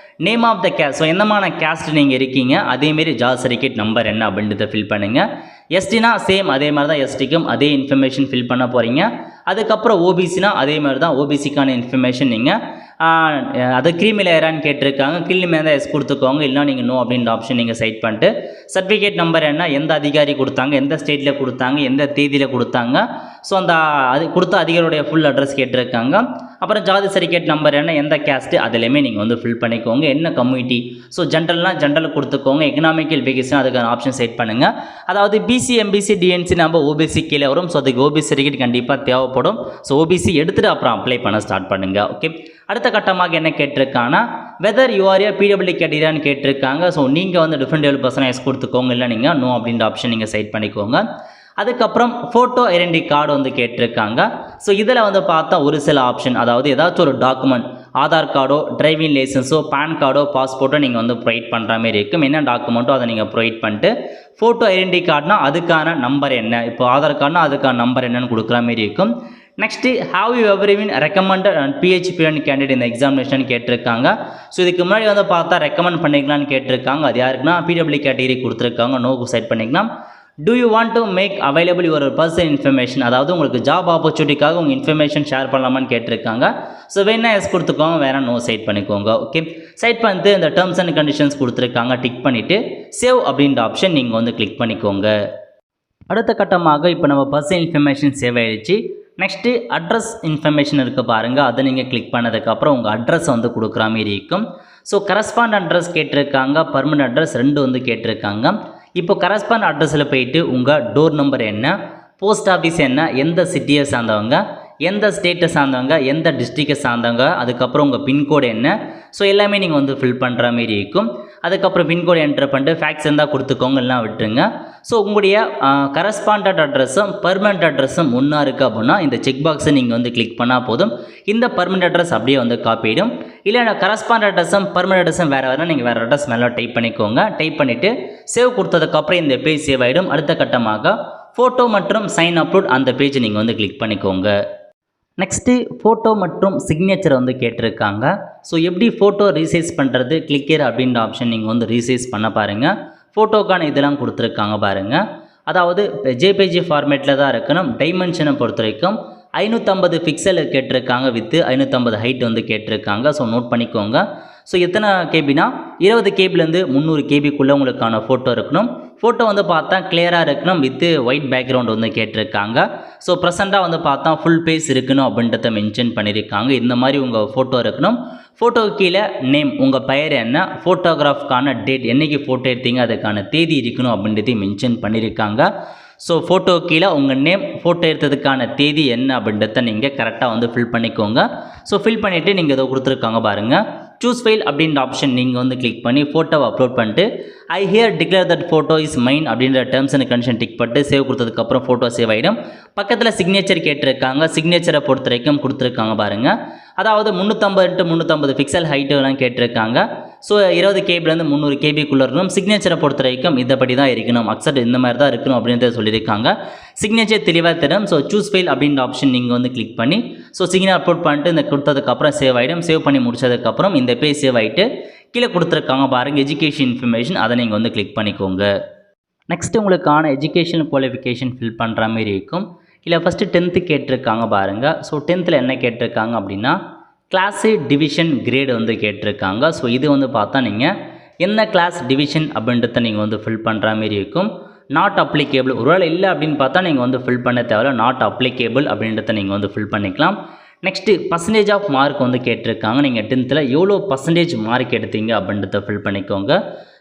Name of the caste, so எந்தமான கேஸ்ட் நீங்கள் இருக்கீங்க, அதேமாரி ஜாப் சர்டிஃபிகேட் நம்பர் என்ன அப்படின்றத ஃபில் பண்ணுங்கள். எஸ்டினா சேம் அதே மாதிரி தான் எஸ்டிக்கும் அதே இன்ஃபர்மேஷன் ஃபில் பண்ண போகிறீங்க. அதுக்கப்புறம் ஓபிசினா அதே மாதிரி தான் ஓபிசிக்கான இன்ஃபர்மேஷன் நீங்கள் அது கிரீமி லேயரான்னு கேட்டிருக்காங்க. கில்லி மேலே தான் எஸ் கொடுத்துக்கோங்க, இல்லைனா நீங்கள் நோ அப்படின்ற ஆப்ஷன் நீங்கள் செட் பண்ணிட்டு சர்டிஃபிகேட் நம்பர் என்ன, எந்த அதிகாரி கொடுத்தாங்க, எந்த ஸ்டேட்டில் கொடுத்தாங்க, எந்த தேதியில் கொடுத்தாங்க, ஸோ அந்த அது கொடுத்த அதிகாரியோடைய ஃபுல் அட்ரஸ் கேட்டிருக்காங்க. அப்புறம் ஜாதி சர்டிஃபிகேட் நம்பர் என்ன, எந்த கேஸ்ட்டு, அதிலையுமே நீங்கள் வந்து ஃபில் பண்ணிக்கோங்க. என்ன கம்யூனிட்டி, ஸோ ஜென்ரல்னால் ஜென்ரல் கொடுத்துக்கோங்க. எக்கனாமிக்கல் வெரிஃபிகேஷன் அதுக்கான ஆப்ஷன் செட் பண்ணுங்கள். அதாவது பிசி, எம்பிசி, டிஎன்சி நம்ம ஓபிசி கீழே வரும். ஸோ அதுக்கு ஓபிசி சர்டிஃபிகேட் கண்டிப்பாக தேவைப்படும். ஸோ ஓபிசி எடுத்துகிட்டு அப்புறம் அப்ளை பண்ண ஸ்டார்ட் பண்ணுங்கள். ஓகே, அடுத்த கட்டமாக என்ன கேட்டிருக்காங்கன்னா whether you are a PW கேட்டீரான்னு கேட்டிருக்காங்க. ஸோ நீங்கள் வந்து டிஃபரெண்ட் லெவல் பர்சன் எஸ் கொடுத்துக்கோங்க, இல்லை நீங்கள் நோ அப்படின்ற ஆப்ஷன் நீங்கள் செட் பண்ணிக்கோங்க. அதுக்கப்புறம் ஃபோட்டோ ஐடென்டி கார்டு வந்து கேட்டிருக்காங்க. ஸோ இதில் வந்து பார்த்தா ஒரு சில ஆப்ஷன், அதாவது ஏதாச்சும் ஒரு டாக்குமெண்ட், ஆதார் கார்டோ, டிரைவிங் லைசன்ஸோ, பேன் கார்டோ, பாஸ்போர்ட்டோ நீங்கள் வந்து ப்ரொவைட் பண்ணுற மாதிரி இருக்கும். என்ன டாக்குமெண்ட்டோ அதை நீங்கள் ப்ரொவைட் பண்ணிட்டு ஃபோட்டோ ஐடென்டி கார்டுனா அதுக்கான நம்பர் என்ன, இப்போ ஆதார் கார்டுனா அதுக்கான நம்பர் என்னன்னு கொடுக்குற மாதிரி இருக்கும். Next have you ever been recommended and PHB candidate இந்த எக்ஸாமினேஷன் கேட்டிருக்காங்க. ஸோ இதுக்கு முன்னாடி வந்து பார்த்தா ரெக்கமெண்ட் பண்ணிக்கலாம்னு கேட்டிருக்காங்க. அது யாருக்குன்னா பிடபிள்யூ கேட்டகரி கொடுத்துருக்காங்க, நோ செட் பண்ணிக்கலாம். Do you want to make available your personal information, அதாவது உங்களுக்கு ஜாப் ஆப்பர்ச்சுனிட்டிக்காக உங்கள் இன்ஃபர்மேஷன் ஷேர் பண்ணலாமான்னு கேட்டிருக்காங்க. ஸோ வேணா எஸ் கொடுத்துக்கோங்க, வேணா நோ சைட் பண்ணிக்கோங்க. ஓகே, சைட் பண்ணிட்டு இந்த டேர்ம்ஸ் அண்ட் கண்டிஷன்ஸ் கொடுத்துருக்காங்க, டிக் பண்ணிவிட்டு சேவ் அப்படின்ற ஆப்ஷன் நீங்கள் வந்து கிளிக் பண்ணிக்கோங்க. அடுத்த கட்டமாக இப்போ நம்ம பர்சனல் இன்ஃபர்மேஷன் சேவ் ஆகிடுச்சு. நெக்ஸ்ட்டு அட்ரஸ் இன்ஃபர்மேஷன் இருக்குது பாருங்கள், அதை நீங்கள் கிளிக் பண்ணதுக்கப்புறம் உங்கள் அட்ரஸ் வந்து கொடுக்குற மாதிரி இருக்கும். ஸோ கரஸ்பாண்ட் அட்ரஸ் கேட்டிருக்காங்க, பர்மனெண்ட் அட்ரஸ் ரெண்டு வந்து கேட்டிருக்காங்க. இப்போ கரஸ்பாண்ட் அட்ரஸில் போயிட்டு உங்கள் டோர் நம்பர் என்ன, போஸ்ட் ஆஃபீஸ் என்ன, எந்த சிட்டியை சார்ந்தவங்க, எந்த ஸ்டேட்டை சார்ந்தவங்க, எந்த டிஸ்ட்ரிக்டை சார்ந்தவங்க, அதுக்கப்புறம் உங்கள் பின்கோடு என்ன, ஸோ எல்லாமே நீங்கள் வந்து ஃபில் பண்ணுற மாதிரி இருக்கும். அதுக்கப்புறம் பின்கோடு என்ட்ரு பண்ணிட்டு ஃபேக்ஸ் இருந்தால் கொடுத்துக்கோங்க, எல்லாம் விட்டுருங்க. ஸோ உங்களுடைய கரஸ்பாண்டட் அட்ரஸும் பர்மனெண்ட் அட்ரஸும் ஒன்றா இருக்குது அப்படின்னா இந்த செக் பாக்ஸை நீங்கள் வந்து கிளிக் பண்ணால் போதும். இந்த பர்மனெண்ட் அட்ரஸ் அப்படியே வந்து காப்பிடும். இல்லை கரஸ்பாண்ட் அட்ரஸும் பர்மனெண்ட் அட்ரஸும் வேறு வேறு நீங்கள் வேறு அட்ரஸ் மேலே டைப் பண்ணிக்கோங்க. டைப் பண்ணிவிட்டு சேவ் கொடுத்ததுக்கப்புறம் இந்த பேஜ் சேவ் ஆகிடும். அடுத்த கட்டமாக ஃபோட்டோ மற்றும் சைன் அப்லோட் அந்த பேஜ் நீங்கள் வந்து கிளிக் பண்ணிக்கோங்க. நெக்ஸ்ட்டு ஃபோட்டோ மற்றும் சிக்னேச்சரை வந்து கேட்டிருக்காங்க. ஸோ எப்படி ஃபோட்டோ ரீசைஸ் பண்ணுறது, கிளிக்கர் அப்படின்ற ஆப்ஷன் நீங்கள் வந்து ரீசைஸ் பண்ண பாருங்கள். ஃபோட்டோக்கான இதெல்லாம் கொடுத்துருக்காங்க பாருங்கள். அதாவது ஜேபிஜி ஃபார்மேட்டில் தான் இருக்கணும். டைமென்ஷனை பொறுத்த வரைக்கும் 550 பிக்சல் கேட்டிருக்காங்க, வித்து 550 ஹைட் வந்து கேட்டிருக்காங்க. ஸோ நோட் பண்ணிக்கோங்க. ஸோ எத்தனை கேபினா 20 கேபிலேருந்து 300 கேபிக்குள்ளே உங்களுக்கான ஃபோட்டோ இருக்கணும். ஃபோட்டோ வந்து பார்த்தா கிளியராக இருக்கணும், வித்து ஒயிட் பேக்ரவுண்ட் வந்து கேட்டிருக்காங்க. ஸோ ப்ரெசண்ட்டாக வந்து பார்த்தா ஃபுல் பேஸ் இருக்கணும் அப்படின்றத மென்ஷன் பண்ணியிருக்காங்க. இந்த மாதிரி உங்கள் ஃபோட்டோ இருக்கணும். ஃபோட்டோ கீழே நேம், உங்கள் பெயர் என்ன, ஃபோட்டோகிராஃப்கான டேட், என்றைக்கு ஃபோட்டோ எடுத்தீங்க அதுக்கான தேதி இருக்கணும் அப்படின்றதையும் மென்ஷன் பண்ணியிருக்காங்க. ஸோ ஃபோட்டோ கீழே உங்கள் நேம், ஃபோட்டோ எடுத்ததுக்கான தேதி என்ன அப்படின்றத நீங்கள் கரெக்டாக வந்து ஃபில் பண்ணிக்கோங்க. ஸோ ஃபில் பண்ணிவிட்டு நீங்கள் இதை கொடுத்துருக்காங்க பாருங்கள், சூஸ் ஃபைல் அப்படின்ற ஆப்ஷன் நீங்கள் வந்து கிளிக் பண்ணி ஃபோட்டோவை அப்லோட் பண்ணிட்டு I hear declare that photo is mine அப்படின்ற டேர்ம்ஸ் அண்ட் கண்டிஷன் டிக் பண்ணிட்டு சேவ் கொடுத்ததுக்கப்புறம் ஃபோட்டோ சேவ் ஆகிடும். பக்கத்தில் சிக்னேச்சர் கேட்டிருக்காங்க. சிக்னேச்சரை பொறுத்த வரைக்கும் கொடுத்துருக்காங்க பாருங்கள். அதாவது 350 × 350 பிக்சல் ஹைட்டெல்லாம் கேட்டிருக்காங்க. ஸோ 20 கேபிலேருந்து 300 கேபிக்குள்ளே இருக்கணும். சிக்னேச்சரை பொறுத்த வரைக்கும் இதைப்படி தான் இருக்கணும், அக்செப்ட் இந்த மாதிரி தான் இருக்கணும் அப்படின்றத சொல்லியிருக்காங்க. சிக்னேச்சர் தெளிவாக தரும். ஸோ சூஸ் ஃபைல் அப்படின்ற ஆப்ஷன் நீங்கள் வந்து கிளிக் பண்ணி ஸோ சிக்னேச்சர் அப்லோட் பண்ணிட்டு இந்த கொடுத்ததுக்கப்புறம் சேவ் ஆகிடும். சேவ் பண்ணி முடிச்சதுக்கப்புறம் இந்த பேஜ் சேவ் ஆகிட்டு கீழே கொடுத்துருக்காங்க பாருங்கள் எஜுகேஷன் இன்ஃபர்மேஷன், அதை நீங்கள் வந்து கிளிக் பண்ணிக்கோங்க. நெக்ஸ்ட் உங்களுக்கான எஜுகேஷன் குவாலிஃபிகேஷன் ஃபில் பண்ணுற மாதிரி இருக்கும். இல்லை ஃபஸ்ட்டு 10th கேட்டிருக்காங்க பாருங்கள். ஸோ 10th என்ன கேட்டிருக்காங்க அப்படின்னா கிளாஸு டிவிஷன் கிரேடு வந்து கேட்டிருக்காங்க. ஸோ இது வந்து பார்த்தா நீங்கள் என்ன கிளாஸ் டிவிஷன் அப்படின்றத நீங்கள் வந்து ஃபில் பண்ணுற மாரி இருக்கும். நாட் அப்ளிகேபிள் ஒருவேளை இல்லை அப்படின்னு பார்த்தா நீங்கள் வந்து ஃபில் பண்ண தேவையில்ல. நாட் அப்ளிகேபிள் அப்படின்றத நீங்கள் வந்து ஃபில் பண்ணிக்கலாம். நெக்ஸ்ட்டு பர்சன்டேஜ் ஆஃப் மார்க் வந்து கேட்டிருக்காங்க. நீங்கள் 10th எவ்வளோ பர்சன்டேஜ் மார்க் எடுத்தீங்க அப்படின்றத ஃபில் பண்ணிக்கோங்க.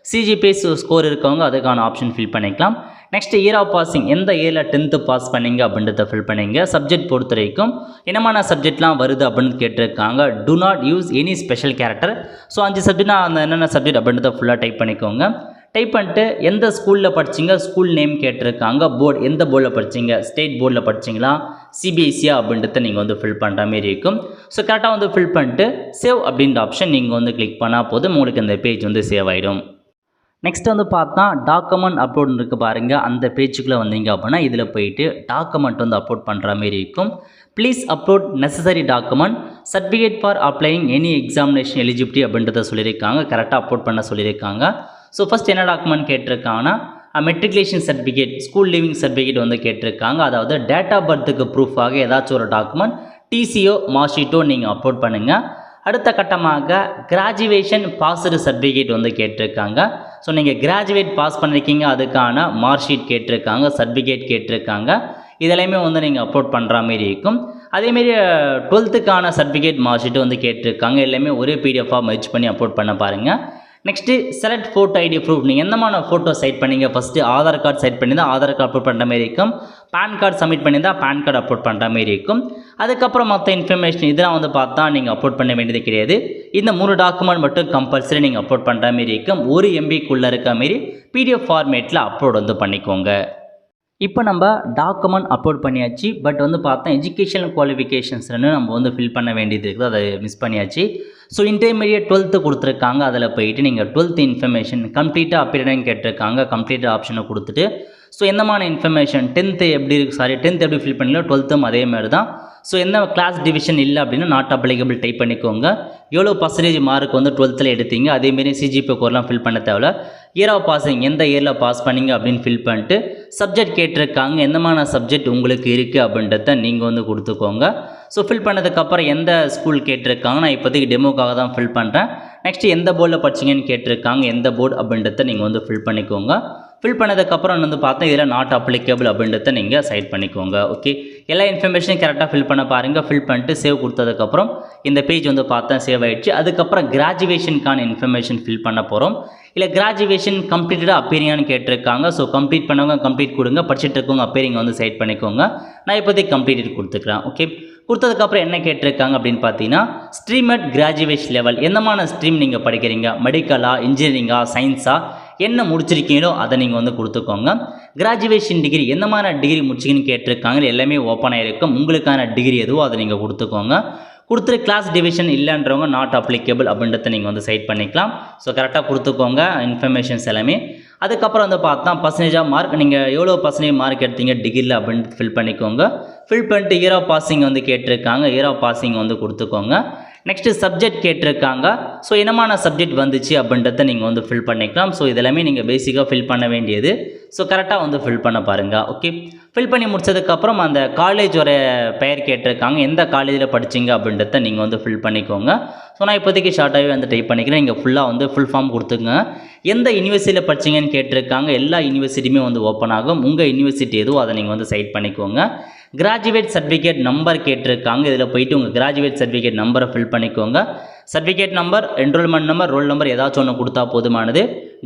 சிஜிபிஏ ஸ்கோர் இருக்கவங்க அதுக்கான ஆப்ஷன் ஃபில் பண்ணிக்கலாம். நெக்ஸ்ட் இயர் ஆஃப் பாசிங் எந்த இயரில் 10th பாஸ் பண்ணீங்க அப்படின்றத ஃபில் பண்ணிங்க. சப்ஜெக்ட் பொறுத்த வரைக்கும் என்னமான சப்ஜெக்ட்லாம் வருது அப்படின்னு கேட்டிருக்காங்க. To not use any special character. So 5 சப்ஜெக்ட்னா அந்த என்னென்ன சப்ஜெக்ட் அப்படின்றத ஃபுல்லாக டைப் பண்ணிக்கோங்க. டைப் பண்ணிட்டு எந்த ஸ்கூலில் படிச்சிங்க, ஸ்கூல் நேம் கேட்டிருக்காங்க. போர்டு எந்த போர்டில் படிச்சிங்க, ஸ்டேட் போர்டில் படிச்சிங்களா, சிபிஎஸ்சியா அப்படின்றத நீங்கள் வந்து ஃபில் பண்ணுற மாரி இருக்கும். ஸோ கரெக்டாக வந்து ஃபில் பண்ணிட்டு சேவ் அப்படின்ற ஆப்ஷன் நீங்கள் வந்து கிளிக் பண்ணால் போதும், உங்களுக்கு இந்த பேஜ் வந்து சேவ் ஆகிடும். நெக்ஸ்ட் வந்து பார்த்தா டாக்குமெண்ட் அப்லோட் இருக்குது பாருங்கள். அந்த பேஜுக்குள்ளே வந்தீங்க அப்படின்னா இதில் போயிட்டு டாக்குமெண்ட் வந்து அப்லோட் பண்ணுற மாரி இருக்கும். Please upload necessary document certificate for applying any examination eligibility அப்படின்றத சொல்லியிருக்காங்க. கரெக்டாக அப்லோட் பண்ண சொல்லியிருக்காங்க. ஸோ ஃபஸ்ட் என்ன டாக்குமெண்ட் கேட்டிருக்காங்கன்னா matriculation certificate, school leaving certificate வந்து கேட்டிருக்காங்க. அதாவது டேட் ஆஃப் பர்த்துக்கு ப்ரூஃபாக ஏதாச்சும் ஒரு டாக்குமெண்ட் டிசியோ மார்க்ஷீட்டோ நீங்கள் அப்லோட் பண்ணுங்கள். அடுத்த கட்டமாக கிராஜுவேஷன் பாஸ்டு சர்டிஃபிகேட் வந்து கேட்டிருக்காங்க. ஸோ நீங்கள் கிராஜுவேட் பாஸ் பண்ணியிருக்கீங்க, அதுக்கான மார்க் ஷீட் கேட்டிருக்காங்க, சர்டிஃபிகேட் கேட்டிருக்காங்க. இதெல்லாமே வந்து நீங்கள் அப்லோட் பண்ணுற மாரி இருக்கும். அதேமாரி 12th சர்டிஃபிகேட் மார்க் ஷீட்டு வந்து கேட்டிருக்காங்க. எல்லாமே ஒரே பிடிஎஃபாக மெர்ஜ் பண்ணி அப்லோட் பண்ண பாருங்கள். Next select photo ID proof. நீங்கள் எந்தமான ஃபோட்டோ செட் பண்ணீங்க, ஃபஸ்ட்டு ஆதார் கார்டு செட் பண்ணியிருந்தால் ஆதார் கார்டு அப்லோட் பண்ணுற மாரி இருக்கும். பேன் கார்டு சப்மிட் பண்ணியிருந்தால் பேன் கார்டு அப்லோட் பண்ணுற மாரி இருக்கும். அதுக்கப்புறம் மற்ற இன்ஃபர்மேஷன் இதெல்லாம் வந்து பார்த்தா நீங்கள் அப்லோட் பண்ண வேண்டியது கிடையாது. இந்த 3 டாக்குமெண்ட் மட்டும் கம்பல்சரி நீங்கள் அப்லோட் பண்ணுற மாரி இருக்கும். 1 MBக்குள்ளே இருக்க மாரி பிடிஎஃப் ஃபார்மேட்டில் அப்லோட் வந்து பண்ணிக்கோங்க. இப்போ நம்ம டாக்குமெண்ட் அப்லோட் பண்ணியாச்சு. பட் வந்து பார்த்தா எஜுகேஷனல் குவாலிஃபிகேஷன்ஸ்னு நம்ம வந்து ஃபில் பண்ண வேண்டியது இருக்குது, அதை மிஸ் பண்ணியாச்சு. ஸோ இன்டர்மீடியட் 12th கொடுத்துருக்காங்க. அதில் போயிட்டு நீங்கள் 12th இன்ஃபர்மேஷன் கம்ப்ளீட்டாக அப்பியரன்னு கேட்டிருக்காங்க. கம்ப்ளீட்டாக ஆப்ஷனை கொடுத்துட்டு ஸோ எந்தமான இன்ஃபர்மேஷன் 10th எப்படி இருக்குது, 10th எப்படி ஃபில் பண்ணல, 12th அதே மாதிரி தான். ஸோ எந்த கிளாஸ் டிவிஷன் இல்லை அப்படின்னா நாட் அப்ளிகபிள் டைப் பண்ணிக்கோங்க. எவ்வளோ பர்சன்டேஜ் மார்க் வந்து 12th எடுத்தீங்க, அதேமாரி சிஜிபி கோர்லாம் ஃபில் பண்ண தேவையில்ல. இயர் ஆஃப் பாசிங் எந்த இயரில் பாஸ் பண்ணிங்க அப்படின்னு ஃபில் பண்ணிட்டு சப்ஜெக்ட் கேட்டிருக்காங்க. எந்தமான சப்ஜெக்ட் உங்களுக்கு இருக்குது அப்படின்றத நீங்கள் வந்து கொடுத்துக்கோங்க. ஸோ ஃபில் பண்ணதுக்கப்புறம் எந்த ஸ்கூல் கேட்டிருக்காங்க, நான் இப்போதைக்கு டெமோக்காக தான் ஃபில் பண்ணுறேன். நெக்ஸ்ட்டு எந்த போர்டில் படிச்சிங்கன்னு கேட்டிருக்காங்க, எந்த போர்டு அப்படின்றத நீங்கள் வந்து ஃபில் பண்ணிக்கோங்க. ஃபில் பண்ணதுக்கப்புறம் வந்து பார்த்தா இதில் நாட் அப்ளிகபிள் அப்படின்றத நீங்கள் சைட் பண்ணிக்கோங்க. ஓகே, எல்லா இன்ஃபர்மேஷனும் கரெக்டாக ஃபில் பண்ண பாருங்கள். ஃபில் பண்ணிட்டு சேவ் கொடுத்ததுக்கப்புறம் இந்த பேஜ் வந்து பார்த்தா சேவ் ஆகிடுச்சு. அதுக்கப்புறம் கிராஜுவேஷனுக்கான இன்ஃபர்மேஷன் ஃபில் பண்ண போகிறோம். இல்லை கிராஜுவேஷன் கம்ப்ளீட்டடாக அப்பேரிங்கான்னு கேட்டிருக்காங்க. ஸோ கம்ப்ளீட் பண்ணவங்க கம்ப்ளீட் கொடுங்க, படிச்சுட்டு இருக்கவங்க அப்பேரிங் வந்து சைட் பண்ணிக்கோங்க. நான் இப்போதைக்கு கம்ப்ளீட் கொடுத்துக்கிறேன். ஓகே, கொடுத்ததுக்கப்புறம் என்ன கேட்டிருக்காங்க அப்படின்னு பார்த்தீங்கன்னா ஸ்ட்ரீம் அட் கிராஜுவேஷன் லெவல், எந்தமான ஸ்ட்ரீம் நீங்கள் படிக்கிறீங்க, மெடிக்கலா, இன்ஜினியரிங்கா, சயின்ஸா, என்ன முடிச்சிருக்கீங்களோ அதை நீங்கள் வந்து கொடுத்துக்கோங்க. கிராஜுவேஷன் டிகிரி எந்தமான டிகிரி முடிச்சிங்கன்னு கேட்டிருக்காங்க. எல்லாமே ஓப்பன் ஆகிருக்கும். உங்களுக்கான டிகிரி எதுவோ அதை நீங்கள் கொடுத்துக்கோங்க. கொடுத்துரு கிளாஸ் டிவிஷன் இல்லைன்றவங்க நாட் அப்ளிகபிள் அப்படின்றத நீங்கள் வந்து சைட் பண்ணிக்கலாம். ஸோ கரெக்டாக கொடுத்துக்கோங்க இன்ஃபர்மேஷன்ஸ் எல்லாமே. அதுக்கப்புறம் வந்து பார்த்தா பர்சன்டேஜாக மார்க், நீங்கள் எவ்வளோ பர்சன்டேஜ் மார்க் எடுத்தீங்க டிகிரியில் அப்படின்ட்டு ஃபில் பண்ணிக்கோங்க. ஃபில் பண்ணிட்டு இயர் ஆஃப் பாசிங் வந்து கேட்டிருக்காங்க. இயர் ஆஃப் பாசிங் வந்து கொடுத்துக்கோங்க. நெக்ஸ்ட்டு சப்ஜெக்ட் கேட்டிருக்காங்க. ஸோ என்னமான சப்ஜெக்ட் வந்துச்சு அப்படின்றத நீங்கள் வந்து ஃபில் பண்ணிக்கலாம். ஸோ இதெல்லாமே நீங்கள் பேசிக்காக ஃபில் பண்ண வேண்டியது. ஸோ கரெக்டாக வந்து ஃபில் பண்ண பாருங்கள். ஓகே, ஃபில் பண்ணி முடிச்சதுக்கப்புறம் அந்த காலேஜோட பெயர் கேட்டிருக்காங்க. எந்த காலேஜில் படிச்சிங்க அப்படின்றத நீங்கள் வந்து ஃபில் பண்ணிக்கோங்க. ஸோ நான் இப்போதைக்கு ஷார்ட்டாகவே வந்து டைப் பண்ணிக்கிறேன். நீங்கள் ஃபுல்லாக வந்து ஃபுல் ஃபார்ம் கொடுத்துங்க. எந்த யூனிவர்சிட்டியில் படிச்சிங்கன்னு கேட்டிருக்காங்க. எல்லா யூனிவர்சிட்டியுமே வந்து ஓப்பன் ஆகும். உங்கள் யூனிவர்சிட்டி எதுவோ அதை நீங்கள் வந்து சைட் பண்ணிக்கோங்க. கிராஜுவேட் சர்டிஃபிகேட் நம்பர் கேட்டிருக்காங்க. இதில் போயிட்டு உங்கள் கிராஜுவேட் சர்டிஃபிகேட் நம்பரை ஃபில் பண்ணிக்கோங்க. Certificate number, enrolment number, roll number ஏதாச்சும் ஒன்று கொடுத்தா போதுமானது.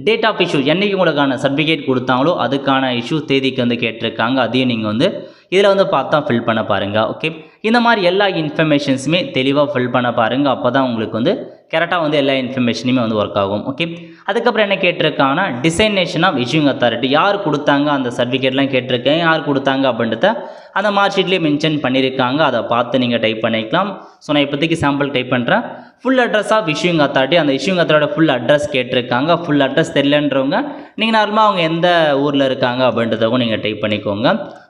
டேட் ஆஃப் இஷ்யூ என்றைக்கு உங்களுக்கான சர்டிஃபிகேட் கொடுத்தாங்களோ அதுக்கான இஷ்யூ தேதிக்கு வந்து கேட்டிருக்காங்க. அதையும் நீங்கள் வந்து இதில் வந்து பார்த்தா ஃபில் பண்ண பாருங்கள். ஓகே, இந்த மாதிரி எல்லா இன்ஃபர்மேஷன்ஸுமே தெளிவாக ஃபில் பண்ண பாருங்கள். அப்போ தான் உங்களுக்கு வந்து கரெக்டாக வந்து எல்லா இன்ஃபர்மேஷனுமே வந்து ஒர்க் ஆகும். ஓகே, அதுக்கப்புறம் என்ன கேட்டிருக்காங்கன்னா டிசைனேஷன் ஆஃப் இஷ்யூங் அத்தாரிட்டி, யார் கொடுத்தாங்க அந்த சர்டிஃபிகேட்லாம் கேட்டிருக்கேன், யார் கொடுத்தாங்க அப்படின்றத அந்த மார்க் ஷீட்லேயே மென்ஷன் பண்ணியிருக்காங்க. அதை பார்த்து நீங்கள் டைப் பண்ணிக்கலாம். ஸோ நான் இப்போதைக்கு சாம்பிள் டைப் பண்ணுறேன். Full address of issuing authority, அந்த இஷ்யூங் அத்தாரியோட ஃபுல் அட்ரஸ் கேட்டிருக்காங்க. ஃபுல் அட்ரஸ் தெரியலன்றவங்க நீங்கள் நார்மலாக அவங்க எந்த ஊரில் இருக்காங்க அப்படின்றதும் நீங்கள் டைப் பண்ணிக்கோங்க.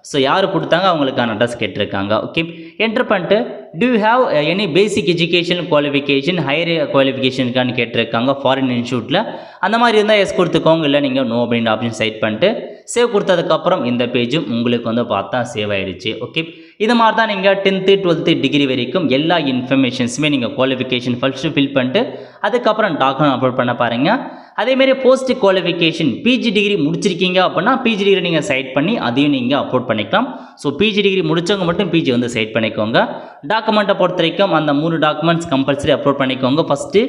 ஸோ யார் கொடுத்தாங்க அவங்களுக்கான அட்ரஸ் கேட்டிருக்காங்க. ஓகே, என்டர் பண்ணிட்டு do you have any basic education qualification, higher qualificationக்கான்னு கேட்டிருக்காங்க ஃபாரின் இன்ஸ்டியூட்டில். அந்த மாதிரி இருந்தால் எஸ் கொடுத்துக்கோங்க, இல்லை நீங்கள் நோ அப்படின்ற ஆப்ஷன் சைட் பண்ணிட்டு சேவ் கொடுத்ததுக்கப்புறம் இந்த பேஜும் உங்களுக்கு வந்து பார்த்தா சேவ் ஆகிடுச்சு. ஓகே, இது மாதிரி தான் நீங்கள் 10th 12th டிகிரி வரைக்கும் எல்லா இன்ஃபர்மேஷன்ஸுமே நீங்கள் குவாலிஃபிகேஷன் ஃபஸ்ட்டு ஃபில் பண்ணிட்டு அதுக்கப்புறம் டாக்குமெண்ட் அப்லோட் பண்ண பாருங்கள். அதேமாரி போஸ்ட் குவாலிஃபிகேஷன் பிஜி டிகிரி முடிச்சிருக்கீங்க அப்படின்னா பிஜி டிகிரி நீங்கள் சைட் பண்ணி அதையும் நீங்கள் அப்லோட் பண்ணிக்கலாம். ஸோ பிஜி டிகிரி முடித்தவங்க மட்டும் பிஜி வந்து சைட் பண்ணிக்கோங்க. டாக்குமெண்ட்டை பொறுத்த வரைக்கும் அந்த 3 டாக்குமெண்ட்ஸ் கம்பல்சரி அப்லோட் பண்ணிக்கோங்க. ஃபஸ்ட்டு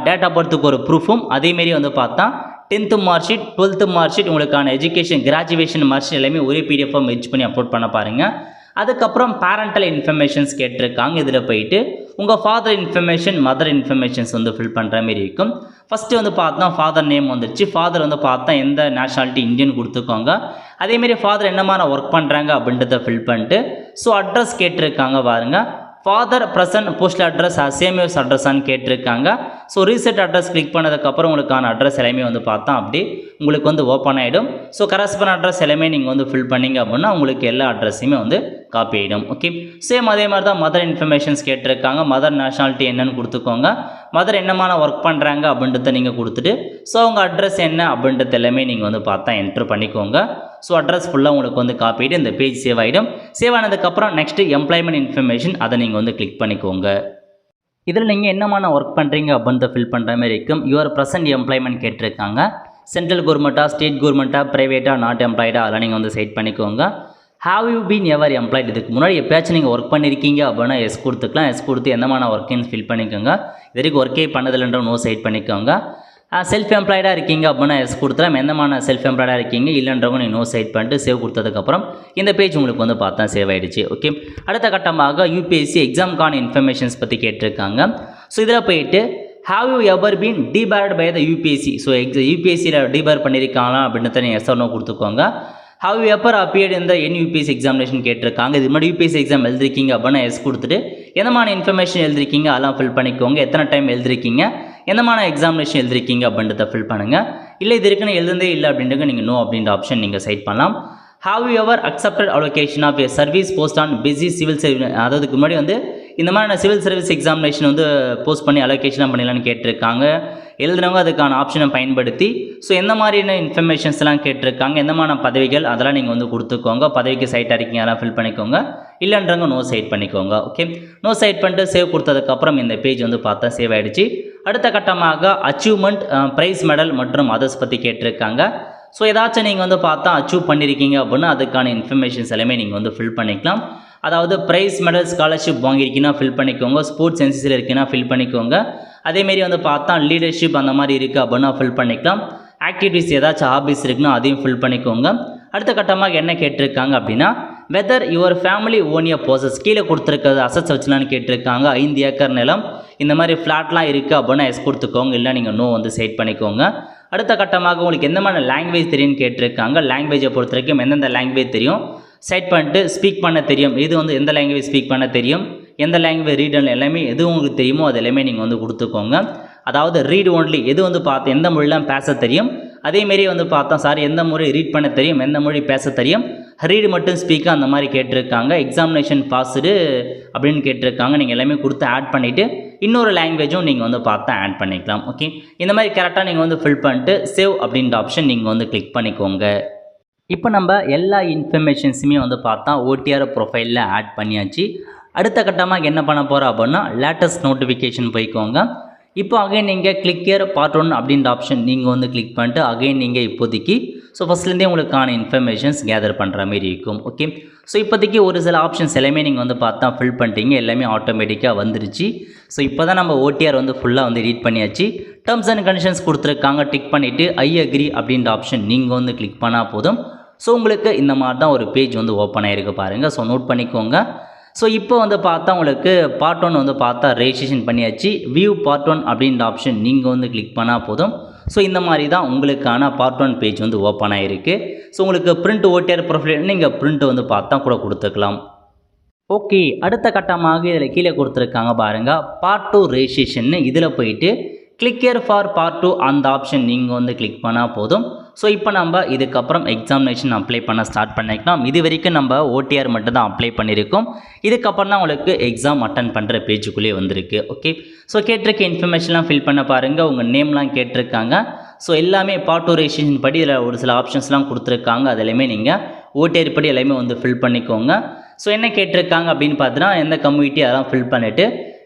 டேட் ஆஃப் பர்த்துக்கு ஒரு ப்ரூஃபும், அதேமாரி வந்து பார்த்தா 10th mark sheet 12th mark sheet உங்களுக்கான எஜுகேஷன் கிராஜுவேஷன் மார்க் ஷீட் எல்லாமே ஒரே பிடிஎஃபாக மெர்ஜ் பண்ணி அப்லோட் பண்ண பாருங்கள். அதுக்கப்புறம் பேரண்டல் இன்ஃபர்மேஷன்ஸ் கேட்டிருக்காங்க. இதில் போயிட்டு உங்கள் ஃபாதர் இன்ஃபர்மேஷன் மதர் இன்ஃபர்மேஷன்ஸ் வந்து ஃபில் பண்ணுற மாதிரி இருக்கும். ஃபஸ்ட்டு வந்து பார்த்தா ஃபாதர் நேம் வந்துருச்சு. ஃபாதர் வந்து பார்த்தா எந்த நேஷனாலிட்டி இந்தியன் கொடுத்துக்கோங்க. அதேமாரி ஃபாதர் என்ன மாதிரி ஒர்க் பண்ணுறாங்க அப்படின்றத ஃபில் பண்ணிட்டு ஸோ அட்ரஸ் கேட்டிருக்காங்க பாருங்கள். Father present postal address same use அட்ரஸான்னு கேட்டிருக்காங்க. ஸோ ரீசெட் அட்ரஸ் கிளிக் பண்ணதுக்கப்புறம் உங்களுக்கான அட்ரஸ் எல்லாமே வந்து பார்த்தா அப்படி உங்களுக்கு வந்து ஓப்பன் ஆகிடும். ஸோ கரஸ்பாண்ட் அட்ரஸ் எல்லாமே நீங்கள் வந்து ஃபில் பண்ணிங்க அப்படின்னா உங்களுக்கு எல்லா அட்ரஸையுமே வந்து காப்பி ஆகிடும். ஓகே, சேம் அதே மாதிரி தான் மதர் இன்ஃபர்மேஷன்ஸ் கேட்டிருக்காங்க. மதர் நேஷனாலிட்டி என்னன்னு கொடுத்துக்கோங்க. மதர் என்னமான ஒர்க் பண்ணுறாங்க அப்படின்றத நீங்கள் கொடுத்துட்டு ஸோ அவங்க அட்ரஸ் என்ன அப்படின்றது எல்லாமே நீங்கள் வந்து பார்த்தா என்ட்ரு பண்ணிக்கோங்க. ஸோ அட்ரஸ் ஃபுல்லாக உங்களுக்கு வந்து காப்பிட்டு இந்த பேஜ் சேவ் ஆகிடும். சேவ் ஆனதுக்கப்புறம் நெக்ஸ்ட்டு எம்ப்ளாய்மெண்ட் இன்ஃபர்மேஷன் அதை நீங்கள் வந்து கிளிக் பண்ணிக்கோங்க. இதில் நீங்கள் என்னமான ஒர்க் பண்ணுறீங்க அப்படின்றத ஃபில் பண்ணுற மாதிரி இருக்கும். யுவர் ப்ரெசன்ட் எம்ப்ளாய்மெண்ட் கேட்டிருக்காங்க. சென்ட்ரல் கவர்மெண்ட்டா ஸ்டேட் கவர்மெண்ட்டா ப்ரைவேட்டா நாட் எம்ப்ளாய்டா அதெல்லாம் நீங்கள் வந்து செட் பண்ணிக்கோங்க. Have you been ever employed இதுக்கு முன்னாடி எப்பயாச்சும் நீங்கள் ஒர்க் பண்ணியிருக்கீங்க அப்படின்னா எஸ் கொடுத்துக்கலாம். எஸ் கொடுத்து என்னமான ஒர்க்குன்னு ஃபில் பண்ணிக்கோங்க. இது வரைக்கும் ஒர்க்கே பண்ணதில்லைன்ற நோ சைட் பண்ணிக்கோங்க. செல்ஃப் எம்ப்ளாய்டாக இருக்கீங்க அப்படின்னா எஸ் கொடுத்துலாம். எந்தமான செல்ஃப் எம்ப்ளாய்டாக இருக்கீங்க இல்லைன்றவங்க நீங்கள் நோ சைட் பண்ணிட்டு சேவ் கொடுத்ததுக்கப்புறம் இந்த பேஜ் உங்களுக்கு வந்து பார்த்தா சேவ் ஆகிடுச்சு. ஓகே, அடுத்த கட்டமாக யூபிஎஸ்சி எக்ஸாமுக்கான இன்ஃபர்மேஷன்ஸ் பற்றி கேட்டிருக்காங்க. ஸோ இதில் போயிட்டு have you ever been debarred by the UPSC. So யூபிஎஸ்சியில் டிபார் பண்ணியிருக்காங்களா அப்படின்றத நீங்கள் எஸ் நோ கொடுத்துக்கோங்க. ஹவ் எப்பர் அப்பியர்ட் இந்த யூபிஎஸ்சி எக்ஸாமினேஷன் கேட்டிருக்காங்க. இது மாதிரி யூபிஎஸ்சி எக்ஸாம் எழுதிருக்கீங்க அப்படின்னா எஸ் கொடுத்துட்டு எந்தமான இன்ஃபர்மேஷன் எழுதிருக்கீங்க அதெல்லாம் ஃபில் பண்ணிக்கோங்க. எத்தனை டைம் எழுதிருக்கீங்க, எந்தமான எக்ஸாமினேஷன் எழுதிருக்கீங்க அப்படின்றத ஃபில் பண்ணுங்கள். இல்லை இது இருக்குன்னு எழுதுந்தே இல்லை அப்படின்றது நீங்கள் நோ அப்படின்ற ஆப்ஷன் நீங்கள் செட் பண்ணலாம். Have you ever accepted allocation of a service post on basis civil service. அதுக்கு முன்னாடி வந்து இந்த மாதிரி நான் சிவில் சர்வீஸ் எக்ஸாமினேஷன் வந்து போஸ்ட் பண்ணி அலோகேஷனாக பண்ணிடலான்னு கேட்டிருக்காங்க. எழுதுனவங்க அதுக்கான ஆப்ஷனை பயன்படுத்தி ஸோ எந்த மாதிரியான இன்ஃபர்மேஷன்ஸ்லாம் கேட்டிருக்காங்க, எந்தமான பதவிகள் அதெல்லாம் நீங்கள் வந்து கொடுத்துக்கோங்க. பதவிக்கு சைட்டாக இருக்கீங்க அதெல்லாம் ஃபில் பண்ணிக்கோங்க. இல்லைன்றவங்க நோ சைட் பண்ணிக்கோங்க. ஓகே, நோ சைட் பண்ணிட்டு சேவ் கொடுத்ததுக்கப்புறம் இந்த பேஜ் வந்து பார்த்தா சேவ் ஆகிடுச்சு. அடுத்த கட்டமாக அச்சீவ்மெண்ட் ப்ரைஸ் மெடல் மற்றும் அதர்ஸ் பற்றி கேட்டிருக்காங்க. ஸோ ஏதாச்சும் நீங்கள் வந்து பார்த்தா அச்சீவ் பண்ணியிருக்கீங்க அப்படின்னா அதுக்கான இன்ஃபர்மேஷன்ஸ் எல்லாமே நீங்கள் வந்து ஃபில் பண்ணிக்கலாம். அதாவது ப்ரைஸ் மெடல் ஸ்காலர்ஷிப் வாங்கியிருக்கீங்கன்னா ஃபில் பண்ணிக்கோங்க. ஸ்போர்ட்ஸ் என்சிசியில் இருக்கீங்கன்னா ஃபில் பண்ணிக்கோங்க. அதேமாரி வந்து பார்த்தா லீடர்ஷிப் அந்த மாதிரி இருக்குது அப்படின்னா ஃபில் பண்ணிக்கலாம். ஆக்டிவிட்டீஸ் ஏதாச்சும் ஹாபிஸ் இருக்குன்னா அதையும் ஃபில் பண்ணிக்கோங்க. அடுத்த கட்டமாக என்ன கேட்டிருக்காங்க அப்படின்னா weather your family own a poses கீழே கொடுத்துருக்கிறது அசட்ஸ் வச்சுலான்னு கேட்டிருக்காங்க. 5 ஏக்கர் நிலம் இந்த மாதிரி ஃப்ளாட்லாம் இருக்குது அப்படின்னா எஸ் கொடுத்துக்கோங்க. இல்லை நீங்கள் நோ வந்து செட் பண்ணிக்கோங்க. அடுத்த கட்டமாக உங்களுக்கு எந்த மாதிரி லாங்குவேஜ் தெரியும்னு கேட்டிருக்காங்க. லாங்குவேஜை பொறுத்த வரைக்கும் எந்தெந்த லாங்குவேஜ் தெரியும் செட் பண்ணிட்டு ஸ்பீக் பண்ண தெரியும். இது வந்து எந்த லாங்குவேஜ் ஸ்பீக் பண்ண தெரியும், எந்த லாங்குவேஜ் ரீட் எல்லாமே எது உங்களுக்கு தெரியுமோ அது எல்லாமே நீங்கள் வந்து கொடுத்துக்கோங்க. அதாவது ரீட் ஒன்லி எது வந்து பார்த்து எந்த மொழிலாம் பேச தெரியும், அதேமாரி வந்து பார்த்தா எந்த மொழி ரீட் பண்ண தெரியும், எந்த மொழி பேச தெரியும், ரீடு மட்டும் ஸ்பீக்காக அந்த மாதிரி கேட்டிருக்காங்க. எக்ஸாமினேஷன் பாஸ்டு அப்படின்னு கேட்டிருக்காங்க. நீங்கள் எல்லாமே கொடுத்து ஆட் பண்ணிவிட்டு இன்னொரு லாங்குவேஜும் நீங்கள் வந்து பார்த்தா ஆட் பண்ணிக்கலாம். ஓகே, இந்த மாதிரி கரெக்டாக நீங்கள் வந்து ஃபில் பண்ணிட்டு சேவ் அப்படின்ற ஆப்ஷன் நீங்கள் வந்து கிளிக் பண்ணிக்கோங்க. இப்போ நம்ம எல்லா இன்ஃபர்மேஷன்ஸுமே வந்து பார்த்தா ஓடிஆர் ப்ரொஃபைலில் ஆட் பண்ணியாச்சு. அடுத்த கட்டமாக என்ன பண்ண போகிறோம் அப்படின்னா லேட்டஸ்ட் நோட்டிஃபிகேஷன் போய்க்கோங்க. இப்போ அகைன் நீங்கள் கிளிக் ஹியர் பார்ட் 1 அப்படின்ற ஆப்ஷன் நீங்கள் வந்து கிளிக் பண்ணிட்டு அகைன் நீங்கள் இப்போதைக்கு ஸோ ஃபஸ்ட்லேருந்தே உங்களுக்கான இன்ஃபர்மேஷன்ஸ் கேதர் பண்ணுற மாதிரி இருக்கும். ஓகே, ஸோ இப்போதைக்கு ஒரு சில ஆப்ஷன்ஸ் எல்லாமே நீங்கள் வந்து பார்த்தா ஃபில் பண்ணிட்டீங்க. எல்லாமே ஆட்டோமேட்டிக்காக வந்துருச்சு. ஸோ இப்போ தான் நம்ம ஓடிஆர் வந்து ஃபுல்லாக வந்து ரீட் பண்ணியாச்சு. டேர்ம்ஸ் அண்ட் கண்டிஷன்ஸ் கொடுத்துருக்காங்க. டிக் பண்ணிவிட்டு ஐ அக்ரி அப்படின்ற ஆப்ஷன் நீங்கள் வந்து கிளிக் பண்ணால் போதும். ஸோ உங்களுக்கு இந்த மாதிரி தான் ஒரு பேஜ் வந்து ஓப்பன் ஆகிருக்கு பாருங்கள். ஸோ நோட் பண்ணிக்கோங்க. ஸோ இப்போ வந்து பார்த்தா உங்களுக்கு பார்ட் 1 வந்து பார்த்தா ரெஜிஸ்ட்ரேஷன் பண்ணியாச்சு. வியூ பார்ட் 1 அப்படின்ற ஆப்ஷன் நீங்கள் வந்து கிளிக் பண்ணால் போதும். ஸோ இந்த மாதிரி தான் உங்களுக்கான பார்ட் 1 பேஜ் வந்து ஓப்பன் ஆகிருக்கு. ஸோ உங்களுக்கு பிரிண்ட் ஓடிஆர் ப்ரொஃபைல் நீங்கள் பிரிண்ட் வந்து பார்த்தா கூட கொடுத்துக்கலாம். ஓகே, அடுத்த கட்டமாக இதில் கீழே கொடுத்துருக்காங்க பாருங்கள் பார்ட் 2 ரெஜிஸ்ட்ரேஷன். இதில் போயிட்டு கிளிக் ஹியர் ஃபார் பார்ட் 2 அந்த ஆப்ஷன் நீங்கள் வந்து கிளிக் பண்ணால் போதும். ஸோ இப்போ நம்ம இதுக்கப்புறம் எக்ஸாமினேஷன் அப்ளை பண்ண ஸ்டார்ட் பண்ணிக்கலாம். இது வரைக்கும் நம்ம ஓடிஆர் மட்டும் தான் அப்ளை பண்ணியிருக்கோம். இதுக்கப்புறம் தான் உங்களுக்கு எக்ஸாம் அட்டன் பண்ணுற பேஜுக்குள்ளே வந்திருக்கு. ஓகே, ஸோ கேட்டிருக்க இன்ஃபர்மேஷன்லாம் ஃபில் பண்ண பாருங்கள். உங்கள் நேம்லாம் கேட்டிருக்காங்க. ஸோ எல்லாமே பார்ட்டோரைசேஷன் படி இதில் ஒரு சில ஆப்ஷன்ஸ்லாம் கொடுத்துருக்காங்க. அது எல்லாமே நீங்கள் ஓடிஆர் படி எல்லாமே வந்து ஃபில் பண்ணிக்கோங்க. ஸோ என்ன கேட்டிருக்காங்க அப்படின்னு பார்த்தீங்கன்னா எந்த கம்யூனிட்டி அதெல்லாம் ஃபில் பண்ணிவிட்டு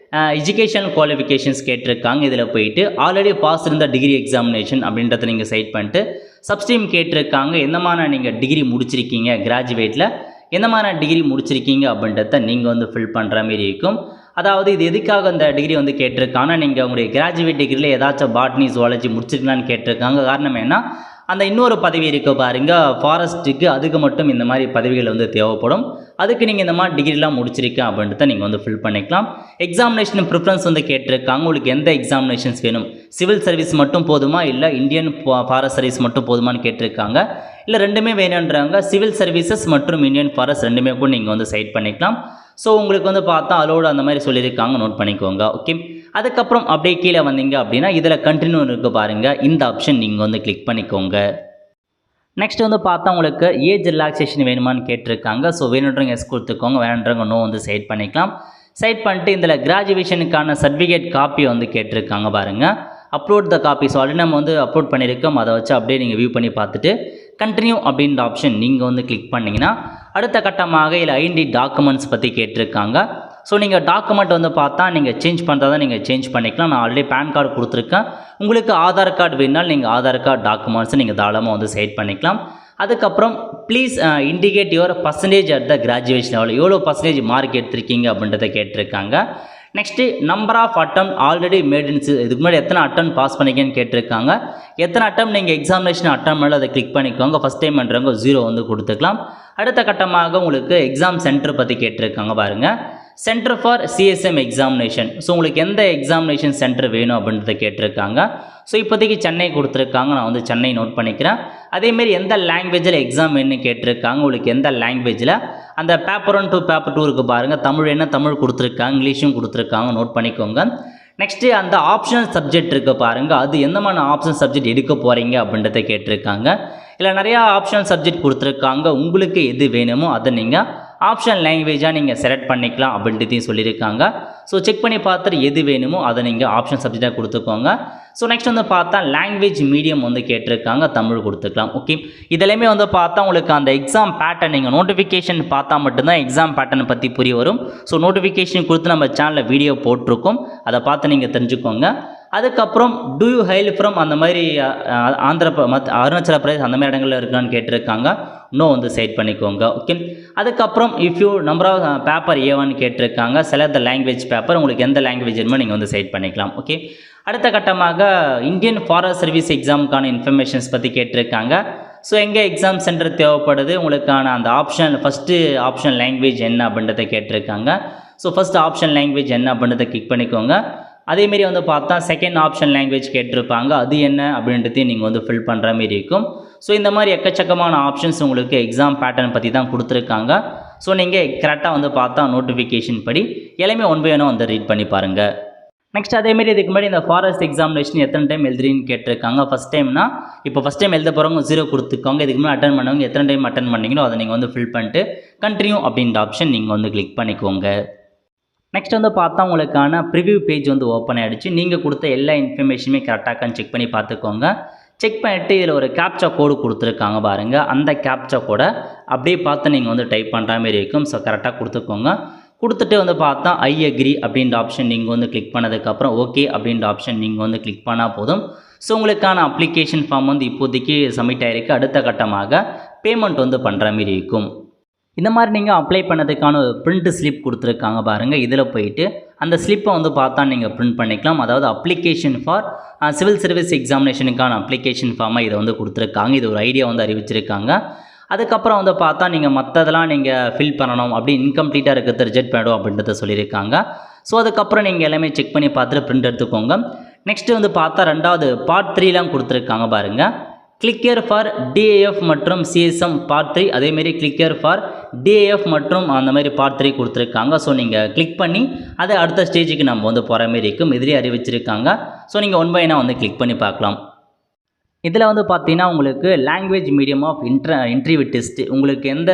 எஜுகேஷன் குவாலிஃபிகேஷன்ஸ் கேட்டிருக்காங்க. இதில் போயிட்டு ஆல்ரெடி பாஸ் இருந்த டிகிரி எக்ஸாமினேஷன் அப்படின்றத நீங்கள் சைட் பண்ணிட்டு சப்ஸ்ட்ரீம் கேட்டிருக்காங்க. எந்த மாதிரி நீங்கள் டிகிரி முடிச்சிருக்கீங்க, கிராஜுவேட்டில் எந்த மாதிரி டிகிரி முடிச்சிருக்கீங்க அப்படின்றத நீங்கள் வந்து ஃபில் பண்ணுற மாதிரி இருக்கும். அதாவது இது எதுக்காக அந்த டிகிரி வந்து கேட்டிருக்காங்கன்னா நீங்கள் உங்களுடைய கிராஜுவேட் டிகிரியில் ஏதாச்சும் பாட்னி ஜுவாலஜி முடிச்சிருக்கலான்னு கேட்டிருக்காங்க. காரணம் என்ன, அந்த இன்னொரு பதவி இருக்க பாருங்கள் ஃபாரஸ்ட்டுக்கு, அதுக்கு மட்டும் இந்த மாதிரி பதவிகள் வந்து தேவைப்படும். அதுக்கு நீங்கள் இந்த மாதிரி டிகிரிலாம் முடிச்சிருக்கேன் அப்படின்றத நீங்கள் வந்து ஃபில் பண்ணிக்கலாம். எக்ஸாமினேஷன் ப்ரிஃபரன்ஸ் வந்து கேட்டிருக்காங்க. உங்களுக்கு எந்த எக்ஸாமினேஷன்ஸ் வேணும், சிவில் சர்வீஸ் மட்டும் போதுமா இல்லை இந்தியன் ஃபாரஸ்ட் சர்வீஸ் மட்டும் போதுமான்னு கேட்டிருக்காங்க. இல்லை ரெண்டுமே வேணுன்றாங்க. சிவில் சர்வீசஸ் மற்றும் இந்தியன் ஃபாரஸ்ட் ரெண்டுமே கூட நீங்கள் வந்து சைட் பண்ணிக்கலாம். ஸோ உங்களுக்கு வந்து பார்த்தா அலோடு அந்த மாதிரி சொல்லியிருக்காங்க, நோட் பண்ணிக்கோங்க. ஓகே, அதுக்கப்புறம் அப்படியே கீழே வந்தீங்க அப்படின்னா இதில் கண்டினியூ இருக்குது பாருங்கள், இந்த ஆப்ஷன் நீங்கள் வந்து கிளிக் பண்ணிக்கோங்க. நெக்ஸ்ட் வந்து பார்த்தா உங்களுக்கு ஏஜ் ரிலாக்ஸேஷன் வேணுமான்னு கேட்டிருக்காங்க. ஸோ வேணுன்றவங்க எஸ் கொடுத்துக்கோங்க, வேணுன்றவங்க நோ வந்து சைட் பண்ணிக்கலாம். சைட் பண்ணிட்டு இதில் கிராஜுவேஷனுக்கான சர்டிஃபிகேட் காப்பி வந்து கேட்டிருக்காங்க பாருங்கள். Upload the copy. So already நம்ம வந்து அப்லோட் பண்ணியிருக்கோம், அதை வச்சு அப்படியே நீங்கள் வியூ பண்ணி பார்த்துட்டு கண்டினியூ அப்படின்ற ஆப்ஷன் நீங்கள் வந்து கிளிக் பண்ணிங்கன்னா அடுத்த கட்டமாக இதில் ஐடென்டி டாக்குமெண்ட்ஸ் பற்றி கேட்டிருக்காங்க. ஸோ நீங்கள் டாக்குமெண்ட் வந்து பார்த்தா நீங்கள் சேஞ்ச் பண்ணுறதா நீங்கள் சேஞ்ச் பண்ணிக்கலாம். நான் ஆல்ரெடி பேன் கார்டு கொடுத்துருக்கேன். உங்களுக்கு ஆதார் கார்டு வேணாலும் நீங்கள் ஆதார் கார்டு டாக்குமெண்ட்ஸை நீங்கள் தாராளமாக வந்து சைட் பண்ணிக்கலாம். அதுக்கப்புறம் please indicate your percentage at the graduation level, எவ்வளோ பர்சன்டேஜ் மார்க் எடுத்திருக்கீங்க அப்படின்றத கேட்டிருக்காங்க. Next number of attempt already made in, இதுக்கு முன்னாடி எத்தனை அட்டம் பாஸ் பண்ணிக்கன்னு கேட்டிருக்காங்க. எத்தனை அட்டம் நீங்கள் எக்ஸாமினேஷன் அட்டம் மேலே அதை கிளிக் பண்ணிக்கோங்க. ஃபஸ்ட் டைம் பண்ணுறவங்க 0 வந்து கொடுத்துக்கலாம். அடுத்த கட்டமாக உங்களுக்கு எக்ஸாம் சென்டர் பற்றி கேட்டிருக்காங்க பாருங்கள். Centre for CSM examination. So உங்களுக்கு எந்த எக்ஸாமினேஷன் சென்டர் வேணும் அப்படின்றத கேட்டிருக்காங்க. ஸோ இப்போதைக்கு சென்னை கொடுத்துருக்காங்க, நான் வந்து சென்னை நோட் பண்ணிக்கிறேன். அதேமாரி எந்த லாங்குவேஜில் எக்ஸாம் வேணும்னு கேட்டிருக்காங்க. உங்களுக்கு எந்த லாங்குவேஜில் அந்த பேப்பர் 1 to பேப்பர் 2 இருக்குது பாருங்கள். தமிழ் என்ன தமிழ் கொடுத்துருக்காங்க, இங்கிலீஷும் கொடுத்துருக்காங்க, நோட் பண்ணிக்கோங்க. நெக்ஸ்ட்டு அந்த ஆப்ஷனல் சப்ஜெக்ட் இருக்குது பாருங்கள், அது எந்த மாதிரி ஆப்ஷனல் சப்ஜெக்ட் எடுக்க போகிறீங்க அப்படின்றத கேட்டிருக்காங்க. இல்லை நிறையா ஆப்ஷனல் சப்ஜெக்ட் கொடுத்துருக்காங்க, உங்களுக்கு எது வேணுமோ அதை நீங்கள் ஆப்ஷன் லாங்குவேஜாக நீங்கள் செலக்ட் பண்ணிக்கலாம் அப்படின்றதையும் சொல்லியிருக்காங்க. ஸோ செக் பண்ணி பார்த்துட்டு எது வேணுமோ அதை நீங்கள் ஆப்ஷன் சப்ஜெக்டாக கொடுத்துக்கோங்க. ஸோ நெக்ஸ்ட் வந்து பார்த்தா லாங்குவேஜ் மீடியம் வந்து கேட்டிருக்காங்க, தமிழ் கொடுத்துக்கலாம். ஓகே, இதெல்லாமே வந்து பார்த்தா உங்களுக்கு அந்த எக்ஸாம் பேட்டர்ன் நீங்கள் நோட்டிஃபிகேஷன் பார்த்தா மட்டும்தான் எக்ஸாம் பேட்டர்னை பற்றி புரிய வரும். ஸோ நோட்டிஃபிகேஷன் கொடுத்து நம்ம சேனலில் வீடியோ போட்டிருக்கோம், அதை பார்த்து நீங்கள் தெரிஞ்சுக்கோங்க. அதுக்கப்புறம் டூ யூ ஹைல் ஃப்ரம் அந்த மாதிரி அருணாச்சல பிரதேஷ் அந்த மாதிரி இடங்களில் இருக்கான்னு கேட்டிருக்காங்க, நோ வந்து சைட் பண்ணிக்கோங்க. ஓகே, அதுக்கப்புறம் if you number of paper A1 கேட்டிருக்காங்க, செலக்ட் த லாங்குவேஜ் பேப்பர், உங்களுக்கு எந்த லாங்குவேஜ் வேணுமோ நீங்கள் வந்து சைட் பண்ணிக்கலாம். ஓகே, அடுத்த கட்டமாக இந்தியன் ஃபாரஸ்ட் சர்வீஸ் எக்ஸாமுக்கான இன்ஃபர்மேஷன்ஸ் பற்றி கேட்டிருக்காங்க. ஸோ எங்கே எக்ஸாம் சென்டர் தேவைப்படுது, உங்களுக்கான அந்த ஆப்ஷன் ஃபஸ்ட்டு ஆப்ஷன் லாங்குவேஜ் என்ன அப்படின்றத கேட்டிருக்காங்க. ஸோ ஃபஸ்ட் ஆப்ஷன் லாங்குவேஜ் என்ன அப்படின்றத கிளிக் பண்ணிக்கோங்க. அதேமாரி வந்து பார்த்தா செகண்ட் ஆப்ஷன் லாங்குவேஜ் கேட்டிருப்பாங்க, அது என்ன அப்படின்றதையும் நீங்கள் வந்து ஃபில் பண்ணுற மாரி இருக்கும். ஸோ இந்த மாதிரி எக்கச்சக்கமான ஆப்ஷன்ஸ் உங்களுக்கு எக்ஸாம் பேட்டர்ன் பற்றி தான் கொடுத்துருக்காங்க. ஸோ நீங்கள் கரெக்டாக வந்து பார்த்தா நோட்டிஃபிகேஷன் படி எல்லாமே 1 by 1 வந்து ரீட் பண்ணி பாருங்கள். நெக்ஸ்ட் அதேமாரி இதுக்கு முன்னாடி இந்த ஃபாரஸ்ட் எக்ஸாமினேஷன் எத்தனை டைம் எழுதுறீன்னு கேட்டிருக்காங்க. ஃபஸ்ட் டைம்னா இப்போ ஃபஸ்ட் டைம் எழுத போகிறவங்க 0 கொடுத்துக்கோங்க. இதுக்கு முன்னாடி அட்டன் பண்ணவங்க எத்தனை டைம் அட்டன் பண்ணிங்களோ அதை நீங்கள் வந்து ஃபில் பண்ணிட்டு கண்டினியூ அப்படின்ற ஆப்ஷன் நீங்கள் வந்து கிளிக் பண்ணிக்கோங்க. நெக்ஸ்ட் வந்து பார்த்தா உங்களுக்கான ப்ரிவ்யூ பேஜ் வந்து ஓப்பன் ஆகிடுச்சு. நீங்கள் கொடுத்த எல்லா இன்ஃபர்மேஷனுமே கரெக்டாகான்னு செக் பண்ணி பார்த்துக்கோங்க. செக் பண்ணிவிட்டு இதில் ஒரு கேப்சா கோடு கொடுத்துருக்காங்க பாருங்கள், அந்த கேப்சா கோடை அப்படியே பார்த்து நீங்கள் வந்து டைப் பண்ணுற மாதிரி இருக்கும். ஸோ கரெக்டாக கொடுத்துக்கோங்க. கொடுத்துட்டு வந்து பார்த்தா ஐ அக்ரி அப்படின்ற ஆப்ஷன் நீங்கள் வந்து கிளிக் பண்ணதுக்கப்புறம் ஓகே அப்படின்ற ஆப்ஷன் நீங்கள் வந்து கிளிக் பண்ணால் போதும். ஸோ உங்களுக்கான அப்ளிகேஷன் ஃபார்ம் வந்து இப்போதைக்கு சப்மிட் ஆகிருக்கு. அடுத்த கட்டமாக பேமெண்ட் வந்து பண்ணுற மாதிரி இருக்கும். இந்த மாதிரி நீங்கள் அப்ளை பண்ணதுக்கான ஒரு பிரிண்ட் ஸ்லிப் கொடுத்துருக்காங்க பாருங்கள். இதில் போயிட்டு அந்த ஸ்லிப்பை வந்து பார்த்தா நீங்கள் பிரிண்ட் பண்ணிக்கலாம். அதாவது அப்ளிகேஷன் ஃபார் சிவில் சர்வீஸ் எக்ஸாமினேஷனுக்கான அப்ளிகேஷன் ஃபார்மாக இதை வந்து கொடுத்துருக்காங்க. இது ஒரு ஐடியா வந்து அறிவிச்சிருக்காங்க. அதுக்கப்புறம் வந்து பார்த்தா நீங்கள் மற்றதெல்லாம் நீங்கள் ஃபில் பண்ணணும், அப்படி இன்கம்ப்ளீட்டாக இருக்கிறத ரிஜெக்ட் பண்ணிடும் அப்படின்றத சொல்லியிருக்காங்க. ஸோ அதுக்கப்புறம் நீங்கள் எல்லாமே செக் பண்ணி பார்த்துட்டு பிரிண்ட் எடுத்துக்கோங்க. நெக்ஸ்ட்டு வந்து பார்த்தா ரெண்டாவது பார்ட் 3லாம் கொடுத்துருக்காங்க பாருங்கள். கிளிக்கர் ஃபார் டிஏஎஃப் மற்றும் சிஎஸ்எம் பார்ட் 3, அதேமாரி கிளிக்கர் ஃபார் டிஏஎஃப் மற்றும் அந்த மாதிரி பார்ட் 3 கொடுத்துருக்காங்க. ஸோ நீங்கள் கிளிக் பண்ணி அதை அடுத்த ஸ்டேஜுக்கு நம்ம வந்து போகிற மாதிரி இருக்கும். இதிலே அறிவிச்சிருக்காங்க. ஸோ நீங்கள் 1 by 1 வந்து கிளிக் பண்ணி பார்க்கலாம். இதில் வந்து பார்த்தீங்கன்னா உங்களுக்கு language medium of interview test, உங்களுக்கு எந்த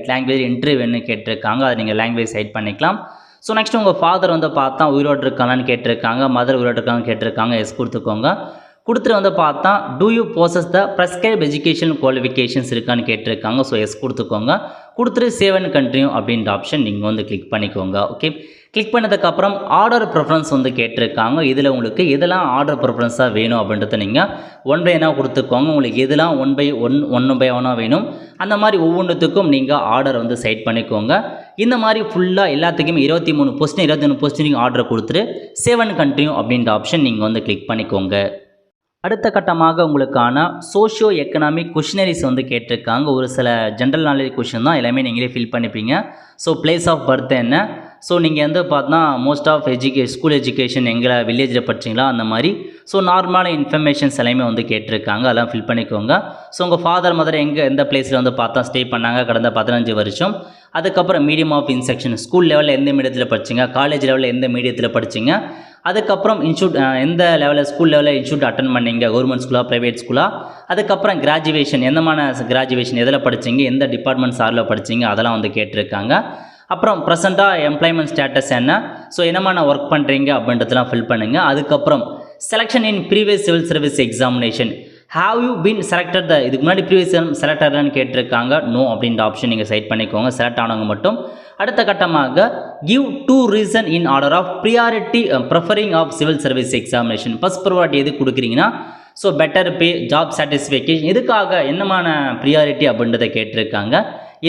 லாங்குவேஜ் இன்டர்வியூ வேணும்னு கேட்டிருக்காங்க, அதை நீங்கள் லாங்குவேஜ் செலக்ட் பண்ணிக்கலாம். ஸோ நெக்ஸ்ட் உங்கள் ஃபாதர் வந்து பார்த்தா உயிரோடு இருக்காங்கன்னு கேட்டிருக்காங்க, மதர் உயிரோடு இருக்காங்கன்னு கேட்டிருக்காங்க, எஸ் கொடுத்துக்கோங்க. கொடுத்துட்டு வந்து பார்த்தா do you possess the prescribe education qualifications இருக்கான்னு கேட்டிருக்காங்க. ஸோ எஸ் கொடுத்துக்கோங்க. கொடுத்துட்டு சேவ் அண்ட் கண்டினியூ அப்படின்ற ஆப்ஷன் நீங்கள் வந்து கிளிக் பண்ணிக்கோங்க. ஓகே, கிளிக் பண்ணதுக்கப்புறம் ஆர்டர் ப்ரிஃபரன்ஸ் வந்து கேட்டிருக்காங்க. இதில் உங்களுக்கு எதெல்லாம் ஆர்டர் ப்ரிஃபரன்ஸாக வேணும் அப்படின்றத நீங்கள் ஒன் பை ஒன்னாக கொடுத்துக்கோங்க. உங்களுக்கு எதெல்லாம் ஒன் பை ஒன்னாக வேணும் அந்த மாதிரி ஒவ்வொன்றுத்துக்கும் நீங்கள் ஆர்டர் வந்து செட் பண்ணிக்கோங்க. இந்த மாதிரி ஃபுல்லாக எல்லாத்துக்குமே 23 கொஸ்டின் ஆர்டர் கொடுத்துட்டு சேவ் அண்ட் கண்டினியூ அப்படின்ற ஆப்ஷன் நீங்கள் வந்து கிளிக் பண்ணிக்கோங்க. அடுத்த கட்டமாக உங்களுக்கான சோஷியோ எக்கனாமிக் கொஷினரிஸ் வந்து கேட்டிருக்காங்க. ஒரு சில ஜென்ரல் நாலேஜ் கொஷின் தான், எல்லாமே நீங்களே ஃபில் பண்ணிப்பீங்க. ஸோ பிளேஸ் ஆஃப் பர்த் என்ன, ஸோ நீங்கள் வந்து பார்த்தா மோஸ்ட் ஆஃப் ஸ்கூல் எஜுகேஷன் எங்கே வில்லேஜில் படிச்சிங்களா அந்த மாதிரி ஸோ நார்மலான இன்ஃபர்மேஷன்ஸ் எல்லாமே வந்து கேட்டிருக்காங்க. அதெல்லாம் ஃபில் பண்ணிக்கோங்க. ஸோ உங்கள் ஃபாதர் மதர் எந்த பிளேஸில் வந்து பார்த்தா ஸ்டே பண்ணாங்க கடந்த 15 வருஷம். அதுக்கப்புறம் மீடியம் ஆஃப் இன்ஸ்ட்ரக்ஷன், ஸ்கூல் லெவலில் எந்த மீடியத்தில் படிச்சிங்க, காலேஜ் லெவலில் எந்த மீடியத்தில் படிச்சிங்க, அதுக்கப்புறம் இன்ஸ்டியூட் எந்த லெவலில் ஸ்கூல் லெவலில் இன்ஸ்டியூட் அட்டன் பண்ணிங்க, கவர்மெண்ட் ஸ்கூலா ப்ரைவேட் ஸ்கூலா, அதுக்கப்புறம் கிராஜுவேஷன் எந்தமான கிராஜுவேஷன் எதில் படிச்சிங்க, எந்த டிபார்ட்மெண்ட் சாரில் படிச்சிங்க அதெல்லாம் வந்து கேட்டிருக்காங்க. அப்புறம் ப்ரெசண்ட்டாக எம்ப்ளாய்மெண்ட் ஸ்டேட்டஸ் என்ன, ஸோ என்னமான ஒர்க் பண்ணுறீங்க அப்படின்றதெல்லாம் ஃபில் பண்ணுங்கள். அதுக்கப்புறம் selection in previous civil service examination, have you been selected இதுக்கு முன்னாடி ப்ரீவியஸ் செலக்டர்னு கேட்டிருக்காங்க. நோ அப்படின்ற ஆப்ஷன் நீங்கள் செலக்ட் பண்ணிக்கோங்க, செலக்ட் ஆனவங்க மட்டும். அடுத்த கட்டமாக give 2 reason in order of priority preferring of civil service examination. First priority எது கொடுக்குறீங்கன்னா so better pay, job satisfaction, எதுக்காக என்னமான ப்ரியாரிட்டி அப்படின்றத கேட்டிருக்காங்க.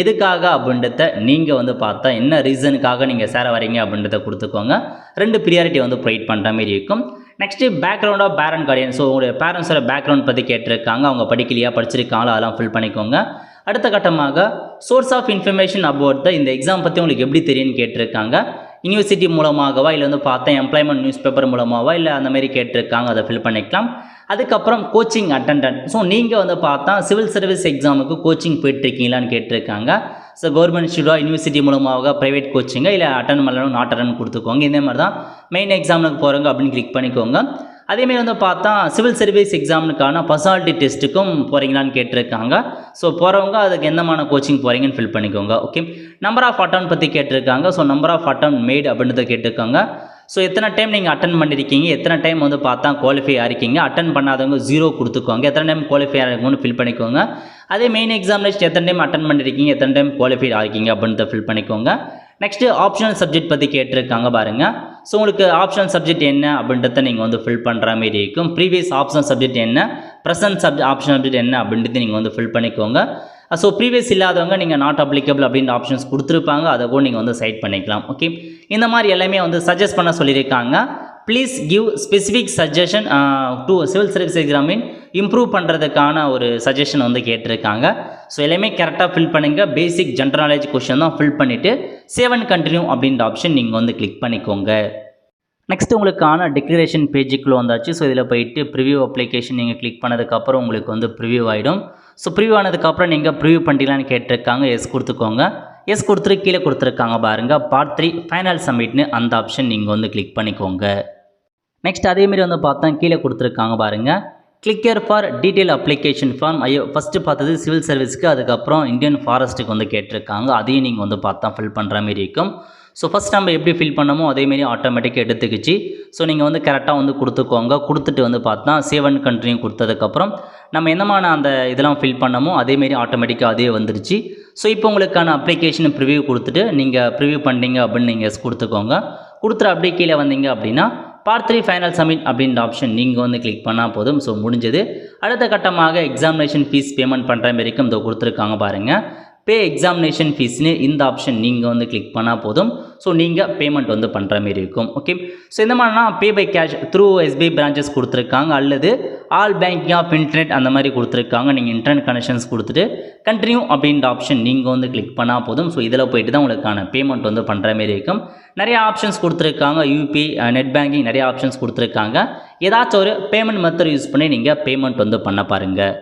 எதுக்காக அப்படின்றத நீங்கள் வந்து பார்த்தா என்ன ரீசனுக்காக நீங்கள் சேர வரீங்க அப்படின்றத கொடுத்துக்கோங்க. 2 ப்ரியாரிட்டி வந்து ப்ரொவைட் பண்ணுற மாதிரி இருக்கும். Next background of parent guardian, so உங்களுடைய பேரண்ட்ஸோட பேக்ரவுண்ட் பற்றி கேட்டிருக்காங்க. அவங்க படிக்கலையா படிச்சிருக்காங்களா அதெல்லாம் ஃபில் பண்ணிக்கோங்க. அடுத்த கட்டமாக சோர்ஸ் ஆஃப் இன்ஃபர்மேஷன் அபவுட் இந்த எக்ஸாம் பற்றி உங்களுக்கு எப்படி தெரியும்னு கேட்டிருக்காங்க. யூனிவர்சிட்டி மூலமாகவா இல்லை வந்து பார்த்தேன் எம்ப்ளாய்மெண்ட் நியூஸ் பேப்பர் மூலமாகவா இல்லை அந்த மாதிரி கேட்டிருக்காங்க, அதை ஃபில் பண்ணிக்கலாம். அதுக்கப்புறம் கோச்சிங் அட்டெண்டன்ட், ஸோ நீங்கள் வந்து பார்த்தா சிவில் சர்வீஸ் எக்ஸாமுக்கு கோச்சிங் போயிட்டுருக்கீங்களான்னு கேட்டிருக்காங்க. ஸோ கவர்மெண்ட் இன்ஸ்டியூட்டா யூனிவர்சிட்டி மூலமாக ப்ரைவேட் கோச்சிங்க இல்லை அட்டன் பண்ணலாம் நாட் அட்டன் கொடுத்துக்கோங்க. இதே மாதிரி தான் மெயின் எக்ஸாமுக்கு போகிறவங்க அப்படின்னு கிளிக் பண்ணிக்கோங்க. அதேமாரி வந்து பார்த்தா சிவில் சர்வீஸ் எக்ஸாமுக்கான பர்சனாலிட்டி டெஸ்ட்டுக்கும் போகிறீங்களான்னு கேட்டிருக்காங்க. ஸோ போகிறவங்க அதுக்கு எந்தமான கோச்சிங் போகிறீங்கன்னு ஃபில் பண்ணிக்கோங்க. ஓகே, நம்பர் ஆஃப் அட்டன் பற்றி கேட்டிருக்காங்க. So number of attempt made அப்படின்றத கேட்டிருக்காங்க. ஸோ எத்தனை டைம் நீங்கள் அட்டன் பண்ணியிருக்கீங்க, எத்தனை டைம் வந்து பார்த்தா குவாலிஃபை ஆகிருக்கீங்க, அட்டன் பண்ணாதவங்க 0 கொடுத்துக்கோங்க. எத்தனை டைம் குவாலிஃபை ஆகிருக்கோன்னு ஃபில் பண்ணிக்கோங்க. அதே மெயின் எக்ஸாமினேஷன் எத்தனை டைம் அட்டன் பண்ணியிருக்கீங்க, எத்தனை டைம் குவாலிஃபை ஆகிருக்கீங்க அப்படின்றத ஃபில் பண்ணிக்கோங்க. நெக்ஸ்ட்டு ஆப்ஷனல் சப்ஜெக்ட் பற்றி கேட்டிருக்காங்க பாருங்கள். ஸோ உங்களுக்கு ஆப்ஷனல் சப்ஜெக்ட் என்ன அப்படின்றத நீங்கள் வந்து ஃபில் பண்ணுற மாதிரி இருக்கும். ப்ரீவியஸ் ஆப்ஷனல் சப்ஜெக்ட் என்ன, ப்ரெசன்ட் ஆப்ஷனல் சப்ஜெக்ட் என்ன அப்படின்றது நீங்கள் வந்து ஃபில் பண்ணிக்கோங்க. ஸோ ப்ரீவியஸ் இல்லாதவங்க நீங்கள் நாட் அப்ளிகபிள் அப்படின்ற ஆப்ஷன்ஸ் கொடுத்துருப்பாங்க, அதை கூட நீங்கள் வந்து செலக்ட் பண்ணிக்கலாம். ஓகே, இந்த மாதிரி எல்லாமே வந்து சஜஸ்ட் பண்ண சொல்லியிருக்காங்க. Please give specific suggestion to civil service examine improve பண்ணுறதுக்கான ஒரு சஜஷன் வந்து கேட்டிருக்காங்க. ஸோ எல்லாமே கரெக்டாக ஃபில் பண்ணுங்கள். பேசிக் ஜென்ரல் நாலேஜ் கொஷின் தான் ஃபில் பண்ணிவிட்டு சேவ் அண்ட் கண்டினியூ அப்படின்ற ஆப்ஷன் நீங்கள் வந்து கிளிக் பண்ணிக்கோங்க. நெக்ஸ்ட் உங்களுக்கான டிக்ளரேஷன் பேஜுக்குள்ளே வந்தாச்சு. ஸோ இதில் போயிட்டு ப்ரிவியூ அப்ளிகேஷன் நீங்கள் கிளிக் பண்ணதுக்கப்புறம் உங்களுக்கு வந்து ப்ரிவியூ ஆகிடும். ஸோ ப்ரிவியூ ஆனதுக்கப்புறம் நீங்கள் ப்ரிவியூ பண்ணிட்டீங்களான்னு கேட்டிருக்காங்க. எஸ் கொடுத்துக்கோங்க. எஸ் கொடுத்துட்டு கீழே கொடுத்துருக்காங்க பாருங்கள் பார்ட் 3 ஃபைனல் சப்மிட்னு, அந்த ஆப்ஷன் நீங்கள் வந்து கிளிக் பண்ணிக்கோங்க. நெக்ஸ்ட் அதேமாரி வந்து பார்த்தா கீழே கொடுத்துருக்காங்க பாருங்கள் click here for detail application form. First பார்த்தது சிவில் சர்வீஸ்க்கு, அதுக்கப்புறம் இந்தியன் ஃபாரஸ்ட்டுக்கு வந்து கேட்டிருக்காங்க. அதையும் நீங்கள் வந்து பார்த்தா ஃபில் பண்ணுற மாதிரி இருக்கும். ஸோ ஃபஸ்ட் நம்ம எப்படி ஃபில் பண்ணமோ அதேமாரி ஆட்டோமேட்டிக்காக எடுத்துக்கிச்சு. ஸோ நீங்கள் வந்து கரெக்டாக வந்து கொடுத்துக்கோங்க. கொடுத்துட்டு வந்து பார்த்தா சேவ் அண்ட் கண்டினியூ கொடுத்ததுக்கப்புறம் நம்ம என்னமான அந்த இதெல்லாம் ஃபில் பண்ணமோ அதேமாரி ஆட்டோமேட்டிக்காக அதே வந்துருச்சு. ஸோ இப்போ உங்களுக்கான அப்ளிகேஷன் ப்ரிவியூ கொடுத்துட்டு நீங்கள் ப்ரிவியூ பண்ணிட்டீங்க அப்படின்னு நீங்கள் எஸ் கொடுத்துக்கோங்க. கொடுத்துட்டு அப்படியே கீழே வந்தீங்க அப்படின்னா பார்ட் 3 ஃபைனல் சப்மிட் அப்படின்ற ஆப்ஷன் நீங்கள் வந்து கிளிக் பண்ணால் போதும். ஸோ முடிஞ்சது. அடுத்த கட்டமாக எக்ஸாமினேஷன் ஃபீஸ் பேமெண்ட் பண்ணுற மாதிரிக்கும் இதோ கொடுத்துருக்காங்க பாருங்கள். பே எக்ஸாமினேஷன் ஃபீஸ்னு இந்த ஆப்ஷன் நீங்கள் வந்து கிளிக் பண்ணால் போதும். ஸோ நீங்கள் பேமெண்ட் வந்து பண்ணுற மாதிரி இருக்கும். ஓகே, ஸோ இந்த மாதிரினா pay by cash through SBI branches கொடுத்துருக்காங்க, அல்லது ஆல் பேங்கிங் ஆஃப் இன்டர்நெட் அந்த மாதிரி கொடுத்துருக்காங்க. நீங்கள் இன்டர்நெட் கனெக்ஷன்ஸ் கொடுத்துட்டு கண்டினியூ அப்படின்ற ஆப்ஷன் நீங்கள் வந்து கிளிக் பண்ணால் போதும். ஸோ இதில் போய்ட்டு தான் உங்களுக்கான பேமெண்ட் வந்து பண்ணுற மாதிரி இருக்கும். நிறைய ஆப்ஷன்ஸ் கொடுத்துருக்காங்க, UPI நெட் பேங்கிங் நிறைய ஆப்ஷன்ஸ் கொடுத்துருக்காங்க. ஏதாச்சும் ஒரு பேமெண்ட் மெத்தட் யூஸ் பண்ணி நீங்கள் பேமெண்ட் வந்து பண்ண பாருங்கள்.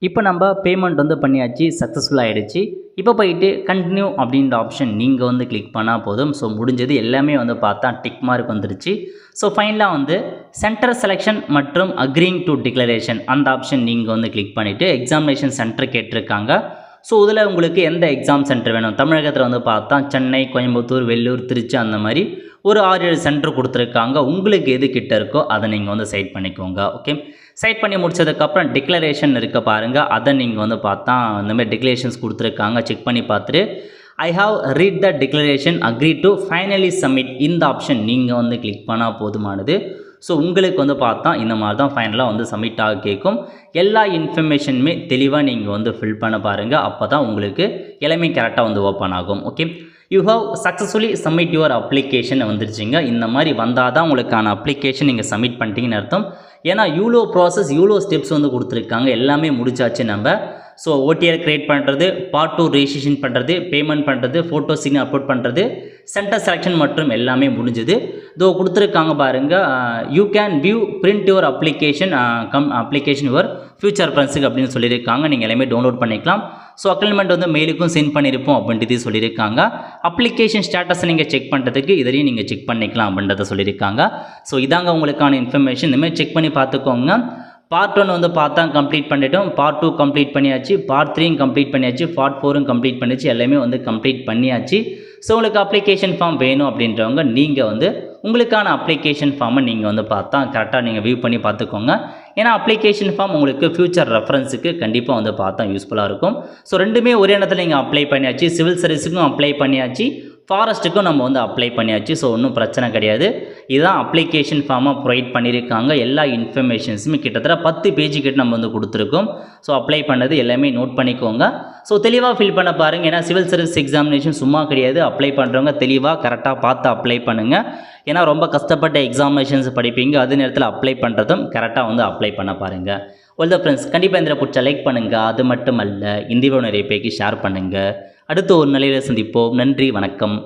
இப்போ நம்ம பேமெண்ட் வந்து பண்ணியாச்சு, சக்ஸஸ்ஃபுல் ஆகிடுச்சு. இப்போ போயிட்டு கண்டினியூ அப்படின்ற ஆப்ஷன் நீங்கள் வந்து கிளிக் பண்ணால் போதும். ஸோ முடிஞ்சது. எல்லாமே வந்து பார்த்தா டிக் மார்க் வந்துருச்சு. ஸோ ஃபைனலாக வந்து சென்டர் செலெக்ஷன் மற்றும் அக்ரிங் டு டிக்ளரேஷன் அந்த ஆப்ஷன் நீங்கள் வந்து கிளிக் பண்ணிவிட்டு எக்ஸாமினேஷன் சென்டர் கேட்டிருக்காங்க. ஸோ இதில் உங்களுக்கு எந்த எக்ஸாம் சென்டர் வேணும், தமிழகத்தில் வந்து பார்த்தா சென்னை, கோயம்புத்தூர், வெள்ளூர், திருச்சி அந்த மாதிரி ஒரு 6-7 சென்டர் கொடுத்துருக்காங்க. உங்களுக்கு எது கிட்ட இருக்கோ அதை நீங்கள் வந்து செட் பண்ணிக்கோங்க. ஓகே, செட் பண்ணி முடிச்சதுக்கப்புறம் டிக்ளரேஷன் இருக்க பாருங்கள், அதை நீங்கள் வந்து பார்த்தா இந்தமாதிரி டிக்ளரேஷன்ஸ் கொடுத்துருக்காங்க. செக் பண்ணி பார்த்துட்டு I have read the declaration agree to finally submit இந்த ஆப்ஷன் நீங்கள் வந்து கிளிக் பண்ணால் போதுமானது. ஸோ உங்களுக்கு வந்து பார்த்தா இந்த மாதிரி தான் ஃபைனலாக வந்து சப்மிட் ஆக கேட்கும். எல்லா இன்ஃபர்மேஷனுமே தெளிவாக நீங்கள் வந்து ஃபில் பண்ண பாருங்கள். அப்போ தான் உங்களுக்கு எல்லாமே கரெக்டாக வந்து ஓப்பன் ஆகும். Okay, you have successfully submit your application வந்துருச்சுங்க. இந்த மாதிரி வந்தால் தான் உங்களுக்கான அப்ளிகேஷன் நீங்கள் சப்மிட் பண்ணிட்டீங்கன்னு அர்த்தம். ஏன்னா இவ்வளோ ப்ராசஸ் இவ்வளோ ஸ்டெப்ஸ் வந்து கொடுத்துருக்காங்க, எல்லாமே முடிச்சாச்சு நம்ம. ஸோ ஓடிஆர் க்ரியேட் பண்ணுறது, பார்ட் 2 ரெஜிஸ்ட்ரேஷன் பண்ணுறது, பேமெண்ட் பண்ணுறது, ஃபோட்டோ சிக்னேச்சர் அப்லோட் பண்ணுறது, சென்டர் செலெக்ஷன் மற்றும் எல்லாமே முடிஞ்சுது. இதோ கொடுத்துருக்காங்க பாருங்கள், you can view print your application application your future ரெஃபரன்ஸுக்கு அப்படின்னு சொல்லியிருக்காங்க. நீங்கள் எல்லாமே டவுன்லோட் பண்ணிக்கலாம். ஸோ அக்ரிமெண்ட் வந்து மெயிலுக்கும் சென்ட் பண்ணியிருப்போம் அப்படின்றது சொல்லியிருக்காங்க. அப்ளிகேஷன் ஸ்டேட்டஸை நீங்கள் செக் பண்ணுறதுக்கு இதையும் நீங்கள் செக் பண்ணிக்கலாம் அப்படின்றத சொல்லியிருக்காங்க. ஸோ இதாங்க உங்களுக்கான இன்ஃபர்மேஷன். இந்தமாதிரி செக் பண்ணி பார்த்துக்கோங்க. பார்ட் 1 வந்து பார்த்தா கம்ப்ளீட் பண்ணிட்டோம், பார்ட் 2 கம்ப்ளீட் பண்ணியாச்சு, பார்ட் 3 கம்ப்ளீட் பண்ணியாச்சு, பார்ட் 4 கம்ப்ளீட் பண்ணியாச்சு, எல்லாமே வந்து கம்ப்ளீட் பண்ணியாச்சு. ஸோ உங்களுக்கு அப்ளிகேஷன் ஃபார்ம் வேணும் அப்படின்றவங்க நீங்கள் வந்து உங்களுக்கான அப்ளிகேஷன் ஃபார்மை நீங்கள் வந்து பார்த்தா கரெக்டாக நீங்கள் வியூ பண்ணி பார்த்துக்கோங்க. ஏன்னா அப்ளிகேஷன் ஃபார்ம் உங்களுக்கு ஃபியூச்சர் ரெஃபரன்ஸுக்கு கண்டிப்பாக வந்து பார்த்தா யூஸ்ஃபுல்லாக இருக்கும். ஸோ ரெண்டுமே ஒரே இடத்துல நீங்கள் அப்ளை பண்ணியாச்சு, சிவில் சர்வீஸுக்கும் அப்ளை பண்ணியாச்சு, ஃபாரஸ்ட்டுக்கும் நம்ம வந்து அப்ளை பண்ணியாச்சு. ஸோ ஒன்றும் பிரச்சனை கிடையாது. இதுதான் அப்ளிகேஷன் ஃபார்மாக ப்ரொவைட் பண்ணியிருக்காங்க. எல்லா இன்ஃபர்மேஷன்ஸுமே கிட்டத்தட்ட 10 பேஜ் கிட்ட நம்ம வந்து கொடுத்துருக்கோம். ஸோ அப்ளை பண்ணது எல்லாமே நோட் பண்ணிக்கோங்க. ஸோ தெளிவாக ஃபில் பண்ண பாருங்கள். ஏன்னா சிவில் சர்வீஸ் எக்ஸாமினேஷன் சும்மா கிடையாது. அப்ளை பண்ணுறவங்க தெளிவாக கரெக்டாக பார்த்து அப்ளை பண்ணுங்கள். ஏன்னா ரொம்ப கஷ்டப்பட்ட எக்ஸாமினேஷன்ஸ் படிப்பீங்க, அதே நேரத்தில் அப்ளை பண்ணுறதும் கரெக்டாக வந்து அப்ளை பண்ண பாருங்கள். வெல் ஃப்ரெண்ட்ஸ், கண்டிப்பாக இந்த பிடிச்ச லைக் பண்ணுங்கள். அது மட்டும் அல்ல, இந்த வீடியோ நிறைய பேருக்கு ஷேர் பண்ணுங்கள். அடுத்த ஒரு நிலையில் சந்திப்போம். நன்றி, வணக்கம்.